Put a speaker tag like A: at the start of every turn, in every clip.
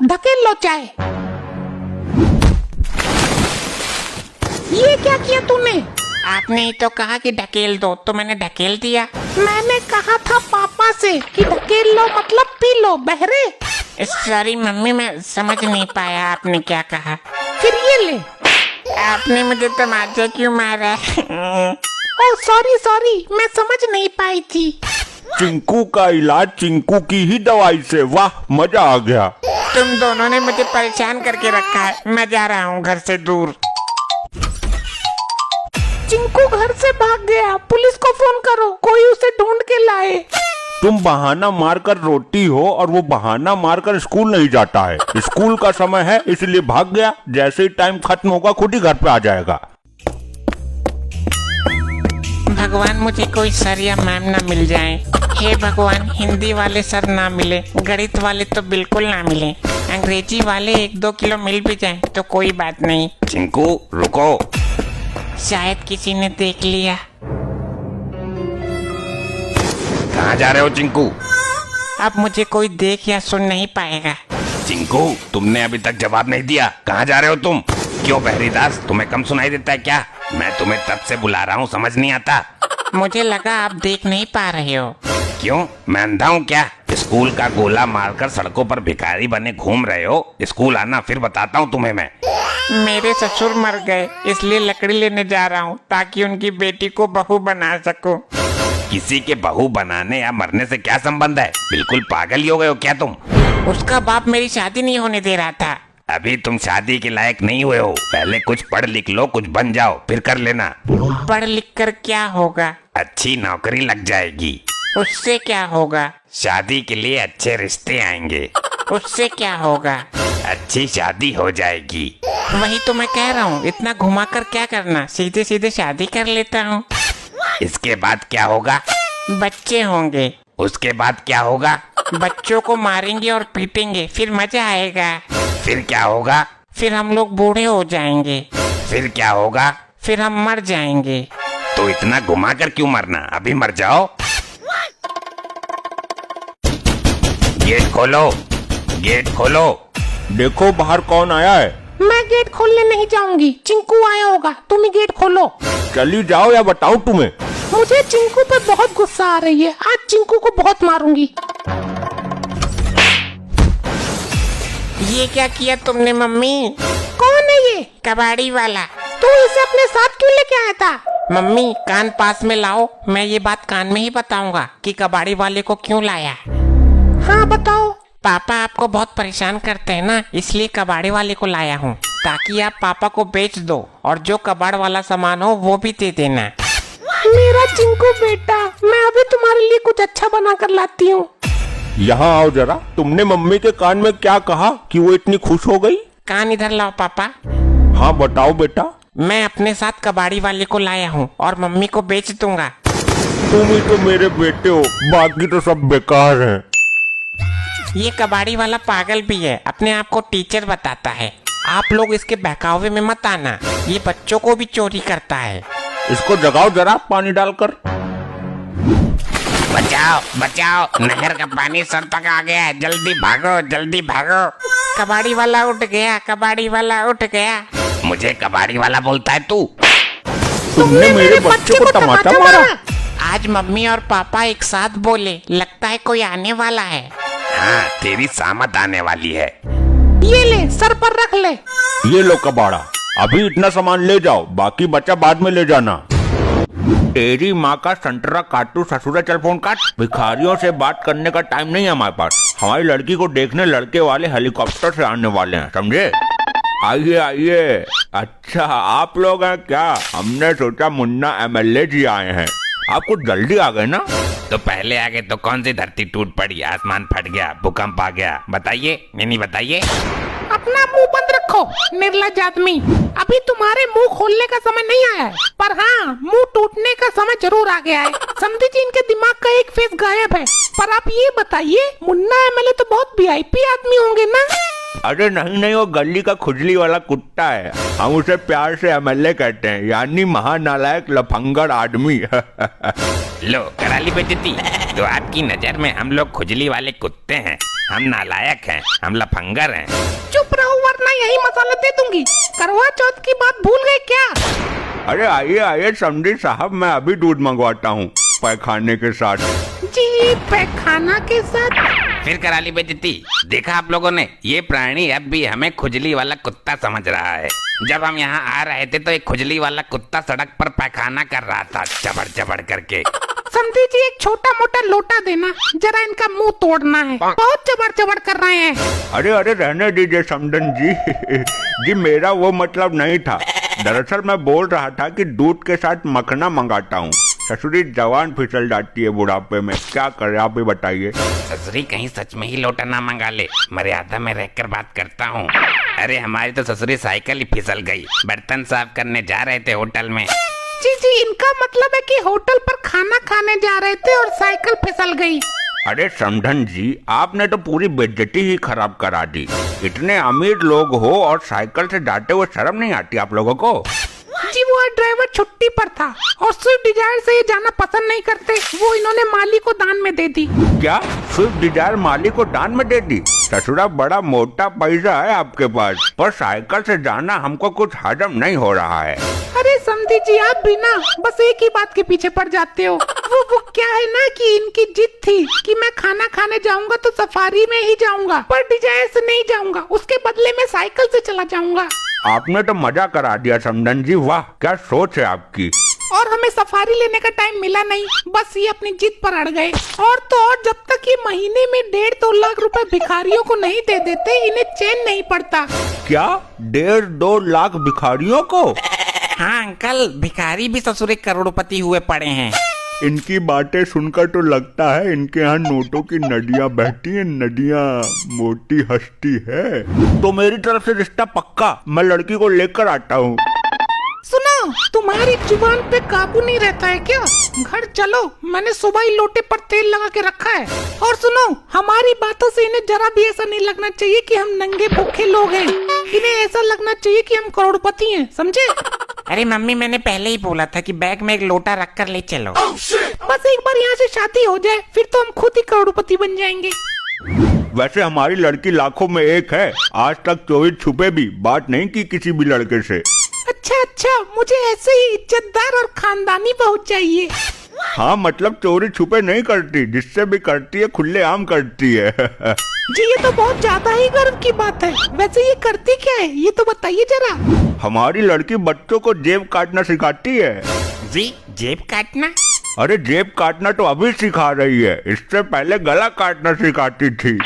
A: ढकेल लो चाहे। ये क्या किया तूने?
B: आपने ही तो कहा कि ढकेल दो, तो मैंने ढकेल दिया।
A: मैंने कहा था पापा से कि ढकेल लो मतलब पी लो, बहरे।
B: सॉरी मम्मी, मैं समझ नहीं पाया आपने क्या कहा।
A: फिर ये ले।
B: आपने मुझे तमाचा क्यों मारा?
A: ओ सॉरी, मैं समझ नहीं पाई थी।
C: चिंकू का इलाज चिंकू की ही दवाई से, वाह मजा आ गया।
B: तुम दोनों ने मुझे परेशान करके रखा है, मैं जा रहा हूँ घर से दूर।
A: चिंकू घर से भाग गया, पुलिस को फोन करो, कोई उसे ढूंढ के लाए।
C: तुम बहाना मारकर रोती हो और वो बहाना मारकर स्कूल नहीं जाता है। स्कूल का समय है इसलिए भाग गया, जैसे ही टाइम खत्म होगा खुद ही घर पे आ जाएगा।
B: भगवान मुझे कोई सर या मैम ना मिल जाए। हे भगवान, हिंदी वाले सर ना मिले, गणित वाले तो बिल्कुल ना मिले, अंग्रेजी वाले 1-2 किलो मिल भी जाए तो कोई बात नहीं।
C: चिंकू रुको।
B: शायद किसी ने देख लिया।
C: कहाँ जा रहे हो चिंकू?
B: अब मुझे कोई देख या सुन नहीं पाएगा।
C: चिंकू तुमने अभी तक जवाब नहीं दिया, कहाँ जा रहे हो तुम? क्यों बहरीदास, तुम्हें कम सुनाई देता है क्या? मैं तुम्हें तब से बुला रहा हूँ, समझ नहीं आता?
B: मुझे लगा आप देख नहीं पा रहे हो।
C: क्यों, मैं अंधा हूँ क्या? स्कूल का गोला मारकर सड़कों पर भिखारी बने घूम रहे हो? स्कूल आना, फिर बताता हूँ तुम्हें मैं।
B: मेरे ससुर मर गए, इसलिए लकड़ी लेने जा रहा हूँ ताकि उनकी बेटी को बहू बना सकूं।
C: किसी के बहू बनाने या मरने से क्या संबंध है? बिल्कुल पागल ही हो गए हो क्या तुम?
B: उसका बाप मेरी शादी नहीं होने दे रहा था।
C: अभी तुम शादी के लायक नहीं हुए हो, पहले कुछ पढ़ लिख लो, कुछ बन जाओ, फिर कर लेना।
B: पढ़ लिख कर क्या होगा?
C: अच्छी नौकरी लग जाएगी।
B: उससे क्या होगा?
C: शादी के लिए अच्छे रिश्ते आएंगे।
B: उससे क्या होगा?
C: अच्छी शादी हो जाएगी।
B: वही तो मैं कह रहा हूँ, इतना घुमा कर क्या करना, सीधे सीधे शादी कर लेता हूँ।
C: इसके बाद क्या होगा?
B: बच्चे होंगे।
C: उसके बाद क्या होगा?
B: बच्चों को मारेंगे और पीटेंगे, फिर मजा आएगा।
C: फिर क्या होगा?
B: फिर हम लोग बूढ़े हो जाएंगे।
C: फिर क्या होगा?
B: फिर हम मर जाएंगे।
C: तो इतना घुमा कर क्यों मरना, अभी मर जाओ। गेट खोलो, गेट खोलो। देखो बाहर कौन आया है।
A: मैं गेट खोलने नहीं जाऊंगी, चिंकू आया होगा, तुम ही गेट खोलो।
C: चली जाओ या बताऊं तुम्हें?
A: मुझे चिंकू पे बहुत गुस्सा आ रही है, आज चिंकू को बहुत मारूंगी।
B: ये क्या किया तुमने मम्मी?
A: कौन है ये?
B: कबाड़ी वाला।
A: तू इसे अपने साथ क्यों लेके आया था?
B: मम्मी कान पास में लाओ, मैं ये बात कान में ही बताऊंगा कि कबाड़ी वाले को क्यों लाया।
A: हाँ बताओ।
B: पापा आपको बहुत परेशान करते हैं ना, इसलिए कबाड़ी वाले को लाया हूँ ताकि आप पापा को बेच दो और जो कबाड़ वाला सामान हो वो भी दे देना।
A: मेरा चिंकू बेटा, मैं अभी तुम्हारे लिए कुछ अच्छा बना कर लाती हूँ।
C: यहाँ आओ जरा, तुमने मम्मी के कान में क्या कहा कि वो इतनी खुश हो गई?
B: कान इधर लाओ पापा।
C: हाँ बताओ बेटा।
B: मैं अपने साथ कबाड़ी वाले को लाया हूँ और मम्मी को बेच दूंगा।
C: तुम ही तो मेरे बेटे हो, बाकी तो सब बेकार हैं।
B: ये कबाड़ी वाला पागल भी है, अपने आप को टीचर बताता है। आप लोग इसके बहकावे में मत आना, ये बच्चों को भी चोरी करता है।
C: इसको जगाओ जरा पानी डालकर।
B: बचाओ बचाओ, नहर का पानी सर तक आ गया है, जल्दी भागो जल्दी भागो। कबाड़ी वाला उठ गया, कबाड़ी वाला उठ गया।
C: मुझे कबाड़ी वाला बोलता है तू? तुमने मेरे बच्चे को टमाटर मारा?
B: आज मम्मी और पापा एक साथ बोले, लगता है कोई आने वाला है।
C: हाँ, तेरी सामत आने वाली है।
A: ये ले, सर पर रख ले।
C: ये लो कबाड़ा, अभी इतना सामान ले जाओ, बाकी बच्चा बाद में ले जाना। तेरी माँ का संतरा काटू ससुरा, चल फोन काट। भिखारियों से बात करने का टाइम नहीं है हमारे पास। हमारी लड़की को देखने लड़के वाले हेलीकॉप्टर से आने वाले हैं, समझे? आइए आइए। अच्छा आप लोग हैं क्या? हमने सोचा मुन्ना MLA जी आए हैं। आप कुछ जल्दी आ गए ना? तो पहले आ गए तो कौन सी धरती टूट पड़ी, आसमान फट गया, भूकंप आ गया? बताइए, नहीं बताइए।
A: अपना मुंह बंद रखो निर्लज आदमी, अभी तुम्हारे मुंह खोलने का समय नहीं आया है, पर हाँ मुंह टूटने का समय जरूर आ गया है। समझी जी, इनके दिमाग का एक फेस गायब है। पर आप ये बताइए, मुन्ना MLA तो बहुत VIP आदमी होंगे ना?
C: अरे नहीं नहीं, वो गली का खुजली वाला कुत्ता है, हम उसे प्यार से MLA कहते हैं, यानी महानालायक लफंगड़ आदमी।
D: लो करा ली बेइज्जती। तो आपकी नजर में हम लोग खुजली वाले कुत्ते हैं, हम नालायक हैं, हम लफंगर हैं।
A: चुप रहो वरना यही मसाला दे दूंगी। करवा चौथ की बात भूल गए क्या?
C: अरे आइए आइए समधी साहब, मैं अभी दूध मंगवाता हूँ पैखाने के साथ।
A: जी पैखाना के साथ?
D: फिर करा ली बेइज्जती। देखा आप लोगों ने, ये प्राणी अब भी हमें खुजली वाला कुत्ता समझ रहा है। जब हम यहाँ आ रहे थे तो एक खुजली वाला कुत्ता सड़क पर पैखाना कर रहा था, चबड़ चबड़ करके।
A: समझी जी एक छोटा मोटा लोटा देना, जरा इनका मुंह तोड़ना है, बहुत चबड़ चबड़ कर रहे हैं।
C: अरे अरे रहने दीजिए समधन जी। जी मेरा वो मतलब नहीं था। दरअसल मैं बोल रहा था कि दूध के साथ मखना मंगाता हूँ। ससुरी जवान फिसल जाती है बुढ़ापे में, क्या करे आप ही बताइए।
D: ससुरी कहीं सच में ही लोटा ना मंगा ले, मर्यादा में रहकर बात करता हूँ। अरे हमारी तो ससुरी साइकिल ही फिसल गई, बर्तन साफ करने जा रहे थे होटल में।
A: जी जी इनका मतलब है कि होटल पर खाना खाने जा रहे थे और साइकिल फिसल गई।
C: अरे समधन जी, आपने तो पूरी बेइज्जती ही खराब करा दी। इतने अमीर लोग हो और साइकिल से जाते हुए शर्म नहीं आती आप लोगों को?
A: जी वो ड्राइवर छुट्टी पर था और स्विफ्ट डिजायर से ये जाना पसंद नहीं करते, वो इन्होंने माली को दान में दे दी।
C: क्या स्विफ्ट डिजायर माली को दान में दे दी? ससुरा बड़ा मोटा पैसा है आपके पास, पर साइकिल से जाना हमको कुछ हजम नहीं हो रहा है।
A: अरे समझी जी आप भी ना बस एक ही बात के पीछे पड़ जाते हो। वो क्या है ना कि इनकी जिद थी कि मैं खाना खाने जाऊंगा तो सफारी में ही जाऊंगा, पर डिजायर से नहीं जाऊंगा, उसके बदले में साइकिल से चला जाऊंगा।
C: आपने तो मजा करा दिया समधन जी, वाह क्या सोच है आपकी।
A: और हमें सफारी लेने का टाइम मिला नहीं, बस ये अपनी जिद पर अड़ गए। और तो और जब तक ये महीने में 1.5-2 लाख रुपए भिखारियों को नहीं दे देते, इन्हें चैन नहीं पड़ता।
C: क्या 1.5-2 लाख भिखारियों को?
B: हाँ अंकल, भिखारी भी ससुरे करोड़पति हुए पड़े हैं।
C: इनकी बातें सुनकर तो लगता है इनके यहाँ नोटों की नदियाँ बहती हैं, नदियाँ मोटी हस्ती है। तो मेरी तरफ से रिश्ता पक्का, मैं लड़की को लेकर आता हूँ।
A: सुनो तुम्हारी जुबान पे काबू नहीं रहता है क्या? घर चलो, मैंने सुबह ही लोटे पर तेल लगा के रखा है। और सुनो हमारी बातों से इन्हें जरा भी ऐसा नहीं लगना चाहिए कि हम नंगे भूखे लोग हैं। इन्हें ऐसा लगना चाहिए कि हम करोड़पति हैं, समझे?
B: अरे मम्मी मैंने पहले ही बोला था कि बैग में एक लोटा रख कर ले चलो।
A: बस एक बार यहाँ से शादी हो जाए फिर तो हम खुद ही करोड़पति बन जाएंगे।
C: वैसे हमारी लड़की लाखों में एक है, आज तक चोरी छुपे भी बात नहीं की किसी भी लड़के से।
A: अच्छा मुझे ऐसे ही इज्जतदार और खानदानी बहू चाहिए।
C: हाँ मतलब चोरी छुपे नहीं करती, जिससे भी करती है खुलेआम करती है।
A: जी ये तो बहुत ज्यादा ही गर्व की बात है। वैसे ये करती क्या है ये तो बताइए जरा।
C: हमारी लड़की बच्चों को जेब काटना सिखाती है।
B: जी जेब काटना?
C: अरे जेब काटना तो अभी सिखा रही है, इससे पहले गला काटना सिखाती थी।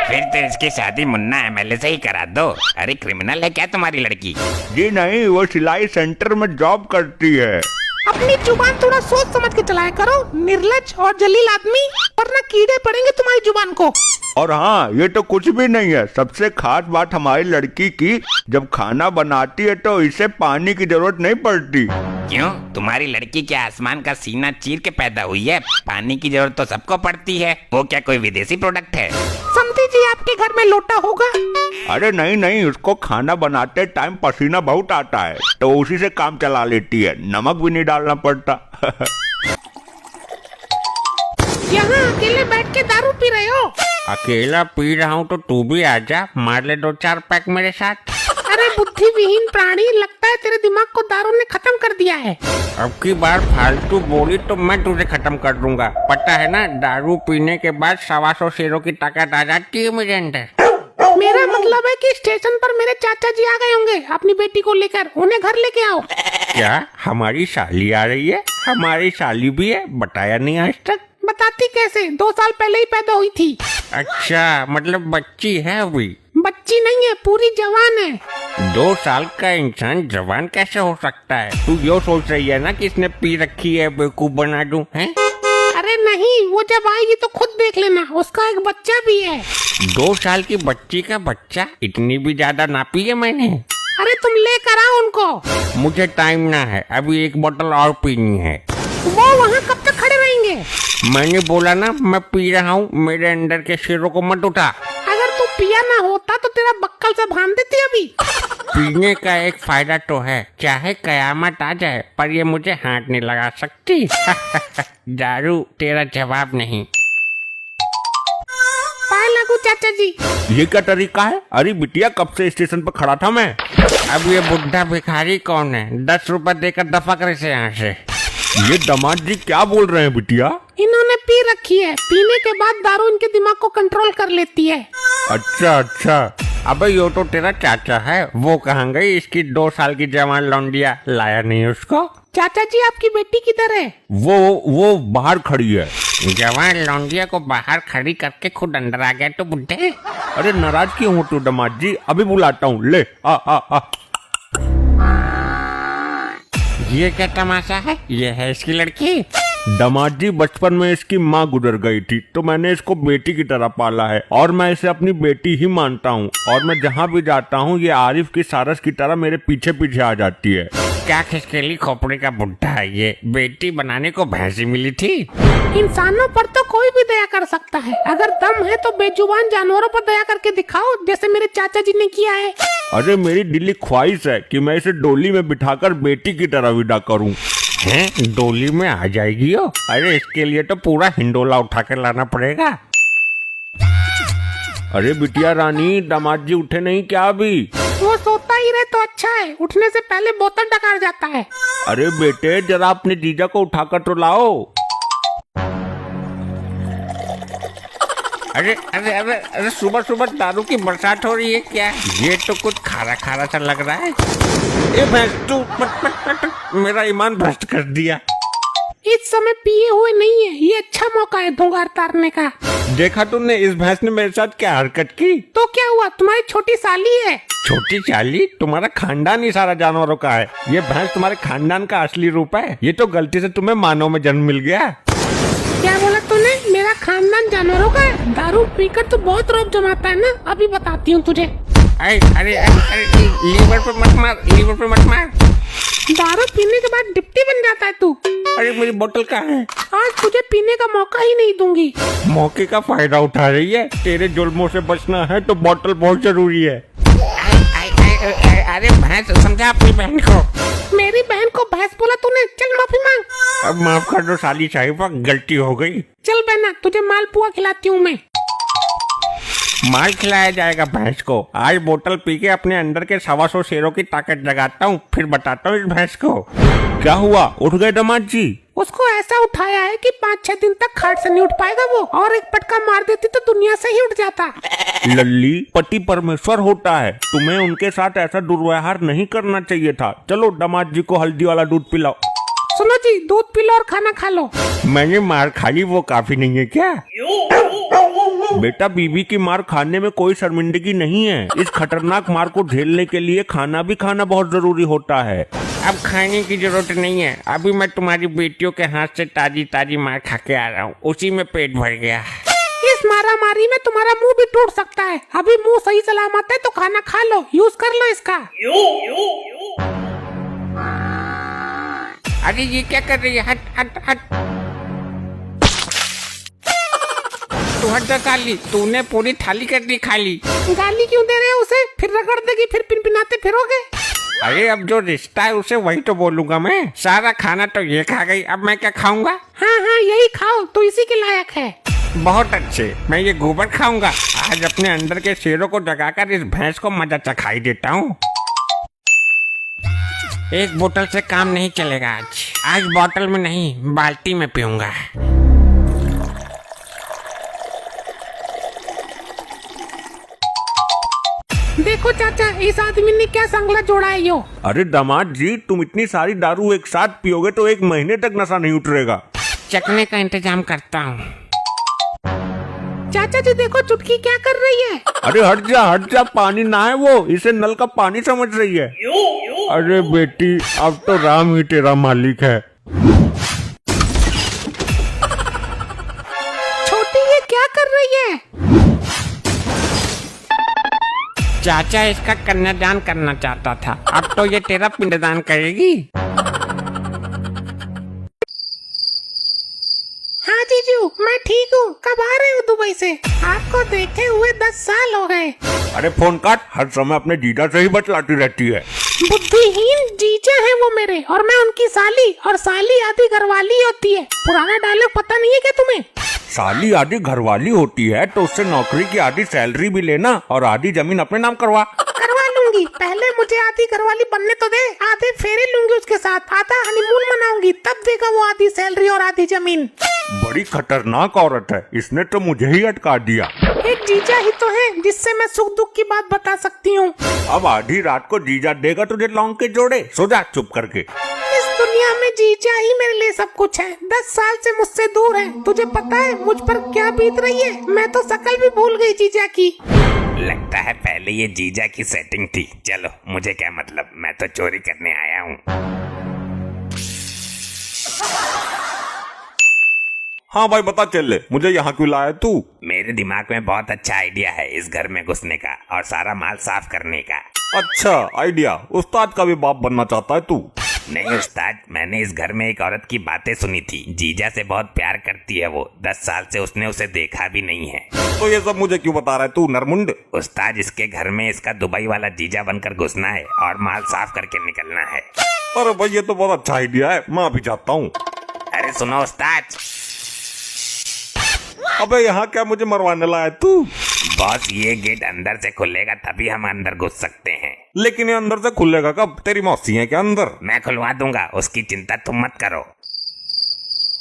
D: फिर तो इसकी शादी मुन्ना एमएलए से ही करा दो। अरे क्रिमिनल है क्या तुम्हारी लड़की?
C: जी नहीं, वो सिलाई सेंटर में जॉब करती है।
A: अपनी जुबान थोड़ा सोच समझ के चलाया करो, निर्लज और जलील आदमी, वरना कीड़े पड़ेंगे तुम्हारी जुबान को।
C: और हाँ ये तो कुछ भी नहीं है, सबसे खास बात हमारी लड़की की, जब खाना बनाती है तो इसे पानी की जरूरत नहीं पड़ती।
D: क्यों, तुम्हारी लड़की क्या आसमान का सीना चीर के पैदा हुई है? पानी की जरूरत तो सबको पड़ती है, वो क्या कोई विदेशी प्रोडक्ट है?
A: समझी जी आपके घर में लोटा होगा?
C: अरे नहीं नहीं, उसको खाना बनाते टाइम पसीना बहुत आता है तो उसी से काम चला लेती है, नमक भी नहीं डालना पड़ता।
A: यहाँ अकेले बैठ के दारू पी रहे हो?
B: अकेला पी रहा हूँ तो तू भी आजा, मार ले 2-4 पैक मेरे साथ।
A: अरे बुद्धिविहीन प्राणी, लगता है तेरे दिमाग को दारू ने खत्म कर दिया है।
B: अब की बार फालतू बोली तो मैं तुझे खत्म कर दूंगा। पता है ना, दारू पीने के बाद 125 शेरों की ताकत आ जाती है मेरे अंदर।
A: मेरा मतलब है कि स्टेशन पर मेरे चाचा जी आ गए होंगे अपनी बेटी को लेकर, उन्हें घर लेके आओ।
B: क्या हमारी साली आ रही है? हमारी साली भी है, बताया नहीं आज तक।
A: बताती कैसे, 2 साल पहले ही पैदा हुई थी।
B: अच्छा मतलब बच्ची है अभी?
A: बच्ची नहीं है, पूरी जवान है।
B: 2 साल का इंसान जवान कैसे हो सकता है? तू यो सोच रही है ना कि इसने पी रखी है, बेवकूफ बना दूं हैं?
A: अरे नहीं, वो जब आएगी तो खुद देख लेना, उसका एक बच्चा भी है।
B: 2 साल की बच्ची का बच्चा? इतनी भी ज्यादा ना पी है मैंने।
A: अरे तुम लेकर आओ उनको।
B: मुझे टाइम ना है, अभी 1 बोतल और पीनी है।
A: वो वहाँ कब तक खड़े रहेंगे?
B: मैंने बोला ना मैं पी रहा हूँ, मेरे अंदर के शेरों को मत उठा।
A: अगर तू पिया ना होता तो तेरा बक्कल से बांध देती अभी।
B: पीने का एक फायदा तो है, चाहे कयामत आ जाए पर ये मुझे हाथ नहीं लगा सकती। दारू तेरा जवाब नहीं।
A: पाए लागू चाचा जी।
C: ये क्या तरीका है? अरे बिटिया, कब से स्टेशन पर खड़ा था मैं।
B: अब ये बुढ़ा भिखारी कौन है? 10 रुपए देकर दफा करे से यहाँ से।
C: ये दामाद जी क्या बोल रहे हैं बिटिया?
A: इन्होंने पी रखी है, पीने के बाद दारू इनके दिमाग को कंट्रोल कर लेती है।
C: अच्छा अच्छा।
B: अबे यो तो तेरा चाचा है, वो कहाँ गई? इसकी 2 साल की जवान लौंडिया, लाया नहीं उसको?
A: चाचा जी आपकी बेटी किधर है?
C: वो बाहर खड़ी है।
B: जवान लौंडिया को बाहर खड़ी करके खुद अंदर आ गया तो बुढ़े।
C: अरे नाराज क्यों हो तू दामाद जी? अभी बुलाता हूँ, ले आ आ आ।
B: ये क्या तमाशा है? ये है इसकी लड़की।
C: दामाद जी, बचपन में इसकी माँ गुजर गई थी तो मैंने इसको बेटी की तरह पाला है और मैं इसे अपनी बेटी ही मानता हूँ। और मैं जहाँ भी जाता हूँ ये आरिफ की सारस की तरह मेरे पीछे पीछे आ जाती है।
B: क्या खिसकेली खोपड़ी का बुढ़ा है ये? बेटी बनाने को भैंसी मिली थी।
A: इंसानों पर तो कोई भी दया कर सकता है, अगर दम है तो बेजुबान जानवरों पर दया करके दिखाओ, जैसे मेरे चाचा जी ने किया है।
C: अरे मेरी दिली ख्वाहिश है कि मैं इसे डोली में बिठाकर बेटी की तरह विदा करूँ।
B: हैं? डोली में आ जाएगी हो? अरे इसके लिए तो पूरा हिंडोला उठा कर लाना पड़ेगा।
C: अरे बिटिया रानी, दामाद जी उठे नहीं क्या अभी?
A: वो सोता ही रहे तो अच्छा है, उठने से पहले बोतल डकार जाता है।
C: अरे बेटे, जरा अपने जीजा को उठाकर तो लाओ।
B: अरे अरे अरे अरे, सुबह सुबह दारू की बरसात हो रही है क्या? ये तो कुछ खारा खारा सा लग रहा है।
C: ए भैंस, तू मत मेरा ईमान भ्रष्ट कर दिया।
A: इस समय पिए हुए नहीं है, ये अच्छा मौका है धुंगार तारने का।
C: देखा तुमने इस भैंस ने मेरे साथ क्या हरकत की?
A: तो क्या हुआ, तुम्हारी छोटी साली है।
C: छोटी चाली? तुम्हारा खानदान ही सारा जानवरों का है। ये भैंस तुम्हारे खानदान का असली रूप है। ये तो गलती से तुम्हें मानव में जन्म मिल गया।
A: क्या बोला तूने? मेरा खानदान जानवरों का है? दारू पीकर तो बहुत रौब जमाता है ना, अभी बताती हूँ तुझे।
B: अरे अरे अरे, लीवर पे मत मार, लीवर पे मत मार।
A: दारू पीने के बाद डिप्टी बन जाता है तू।
C: अरे मेरी बोतल कहाँ है?
A: आज तुझे पीने का मौका ही नहीं दूंगी।
C: मौके का फायदा उठा रही है। तेरे जुल्मों से बचना है तो बोतल बहुत जरूरी है।
B: अरे भैंस, समझा अपनी बहन को।
A: मेरी बहन को भैंस बोला तूने? चल माफी मांग।
C: अब माफ कर दो साली साहिबा, गलती हो गई।
A: चल बहना, तुझे मालपुआ खिलाती हूँ मैं।
C: माल खिलाया जाएगा भैंस को। आज बोतल पी के अपने अंदर के 125 शेरों की ताकत जगाता हूँ, फिर बताता हूँ इस भैंस को। क्या हुआ, उठ गए दामाद जी?
A: उसको ऐसा उठाया है कि 5-6 दिन तक खाट से नहीं उठ पाएगा वो, और एक पटका मार देती तो दुनिया से ही उठ जाता।
C: लल्ली, पति परमेश्वर होता है, तुम्हें उनके साथ ऐसा दुर्व्यवहार नहीं करना चाहिए था। चलो दामाद जी को हल्दी वाला दूध पिलाओ।
A: सुनो जी, दूध पी लो और खाना खा लो।
C: मैंने मार खा ली, वो काफी नहीं है क्या? बेटा, बीवी की मार खाने में कोई शर्मिंदगी नहीं है। इस खतरनाक मार को झेलने के लिए खाना भी खाना बहुत जरूरी होता है।
B: अब खाने की जरूरत नहीं है, अभी मैं तुम्हारी बेटियों के हाथ से ताजी ताजी मार खा के आ रहा हूँ, उसी में पेट भर गया।
A: इस मारामारी में तुम्हारा मुंह भी टूट सकता है। अभी मुंह सही सलामत है तो खाना खा लो, यूज कर लो इसका।
B: अरे ये क्या कर रही है? हट हट हट। तू हट जा साली, तूने पूरी थाली कर दी खाली।
A: गाली क्यों दे रहे हो उसे? फिर रगड़ देगी, फिर पिनपिनाते फिरोगे।
B: अरे अब जो रिश्ता है उसे वही तो बोलूंगा मैं। सारा खाना तो ये खा गई, अब मैं क्या खाऊंगा?
A: हाँ हाँ, यही खाओ, तो इसी के लायक है।
B: बहुत अच्छे, मैं ये गोबर खाऊंगा। आज अपने अंदर के शेरों को जगाकर इस भैंस को मजा चखाई देता हूँ। एक बोतल से काम नहीं चलेगा आज बोतल में नहीं, बाल्टी में पीऊंगा।
A: देखो चाचा, इस आदमी ने क्या संगला जोड़ा है यो।
C: अरे दामाद जी, तुम इतनी सारी दारू एक साथ पियोगे तो 1 महीने तक नशा नहीं उतरेगा।
B: चखने का इंतजाम करता हूँ।
A: चाचा जी देखो, चुटकी क्या कर रही है।
C: अरे हट जा, पानी ना है वो, इसे नल का पानी समझ रही है। अरे बेटी, अब तो राम ही तेरा मालिक है।
A: छोटी, ये क्या कर रही है?
B: चाचा इसका कन्यादान करना चाहता था, अब तो ये तेरा पिंडदान करेगी।
A: हाँ जीजू, मैं ठीक हूँ। कब आ रहे हो दुबई से? आपको देखे हुए 10 साल हो गए।
C: अरे फोन काट, हर समय अपने जीजा से ही बतलाती रहती है।
A: बुद्धिहीन जीजा है वो मेरे, और मैं उनकी साली, और साली आधी घरवाली होती है। पुराना डायलॉग पता नहीं है क्या तुम्हें?
C: साली आधी घरवाली होती है तो उससे नौकरी की आधी सैलरी भी लेना और आधी जमीन अपने नाम करवा।
A: करवा लूंगी, पहले मुझे आधी घरवाली बनने तो दे, आधे फेरे लूंगी उसके साथ, आधा हनीमून मनाऊंगी, तब देगा वो आधी सैलरी और आधी जमीन।
C: बड़ी खतरनाक औरत है, इसने तो मुझे ही अटका दिया।
A: एक जीजा ही तो है जिससे मैं सुख दुख की बात बता सकती हूँ।
C: अब आधी रात को जीजा देगा तुझे लौंग के जोड़े, सो जा चुप करके।
A: इस दुनिया में जीजा ही मेरे लिए सब कुछ है। 10 साल से मुझसे दूर है, तुझे पता है मुझ पर क्या बीत रही है? मैं तो शकल भी भूल गई जीजा की।
D: लगता है पहले ये जीजा की सेटिंग थी। चलो मुझे क्या मतलब, मैं तो चोरी करने आया हूँ।
C: हाँ भाई बता चले, मुझे यहाँ क्यों लाया तू?
D: मेरे दिमाग में बहुत अच्छा आइडिया है इस घर में घुसने का और सारा माल साफ करने का।
C: अच्छा आइडिया, उस्ताद का भी बाप बनना चाहता है तू?
D: नहीं उस्ताद, मैंने इस घर में एक औरत की बातें सुनी थी। जीजा से बहुत प्यार करती है वो, 10 साल से उसने उसे देखा भी नहीं है।
C: तो ये सब मुझे क्यों बता रहा है तू नरमुंड?
D: उस्ताद, इसके घर में इसका दुबई वाला जीजा बनकर घुसना है और माल साफ करके निकलना है।
C: अरे भाई ये तो बहुत अच्छा आइडिया है, मैं अभी जाता हूँ।
D: अरे सुनो उस्ताद।
C: अबे यहाँ क्या मुझे मरवाने लाया तू?
D: बॉस, ये गेट अंदर से खुलेगा तभी हम अंदर घुस सकते हैं।
C: लेकिन ये अंदर से खुलेगा कब? तेरी मौसी है क्या अंदर?
D: मैं खुलवा दूंगा, उसकी चिंता तुम मत करो।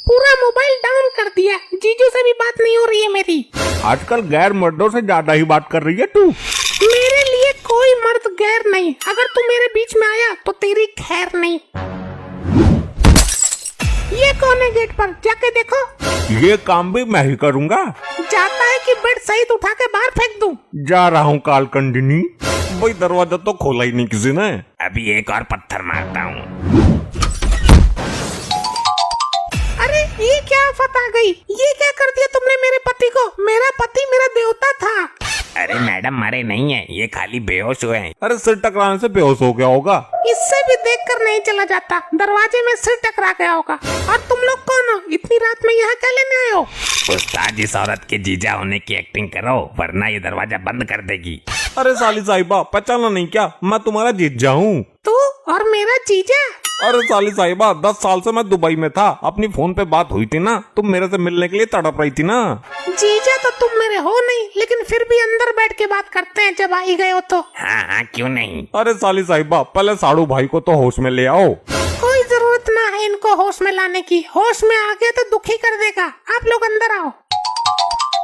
A: पूरा मोबाइल डाउन कर दिया, जीजू से भी बात नहीं हो रही है मेरी।
C: आजकल गैर मर्दों से ज्यादा ही बात कर रही है तू।
A: मेरे लिए कोई मर्द गैर नहीं, अगर तू मेरे बीच में आया तो तेरी खैर नहीं। ये कौन है गेट पर? जाके देखो।
C: ये काम भी मैं ही करूँगा।
A: जाता है कि बेड सहित उठा के बाहर फेंक दूं?
C: जा रहा हूँ कालकंडिनी। भाई दरवाजा तो खोला ही नहीं किसी ने।
D: अभी एक और पत्थर मारता हूँ।
A: अरे ये क्या आफत आ गई? ये क्या कर दिया तुमने मेरे पति को? मेरा पति मेरा देवता था।
D: अरे मैडम मरे नहीं है, ये खाली बेहोश हुए हैं।
C: अरे सिर टकराने से बेहोश हो गया होगा।
A: इससे भी देखकर नहीं चला जाता, दरवाजे में सिर टकरा गया होगा। और तुम लोग कौन हो? इतनी रात में यहाँ क्या लेने आए हो?
D: उस्ताद, इस औरत के जीजा होने की एक्टिंग करो वरना ये दरवाजा बंद कर देगी।
C: अरे साली साहिबा, पहचाना नहीं क्या? मैं तुम्हारा जीजा हूँ।
A: तू और मेरा जीजा?
C: अरे साली साहिबा, 10 साल से मैं दुबई में था, अपनी फोन पे बात हुई थी ना, तुम मेरे से मिलने के लिए तड़प रही थी ना।
A: जीजा तो तुम मेरे हो नहीं, लेकिन फिर भी अंदर बैठ के बात करते हैं जब आई गए हो तो।
D: हाँ हाँ, क्यों नहीं।
C: अरे साली साहिबा, पहले साड़ू भाई को तो होश में ले आओ।
A: कोई जरूरत ना है इनको होश में लाने की, होश में आ गया तो दुखी कर देगा। आप लोग अंदर आओ।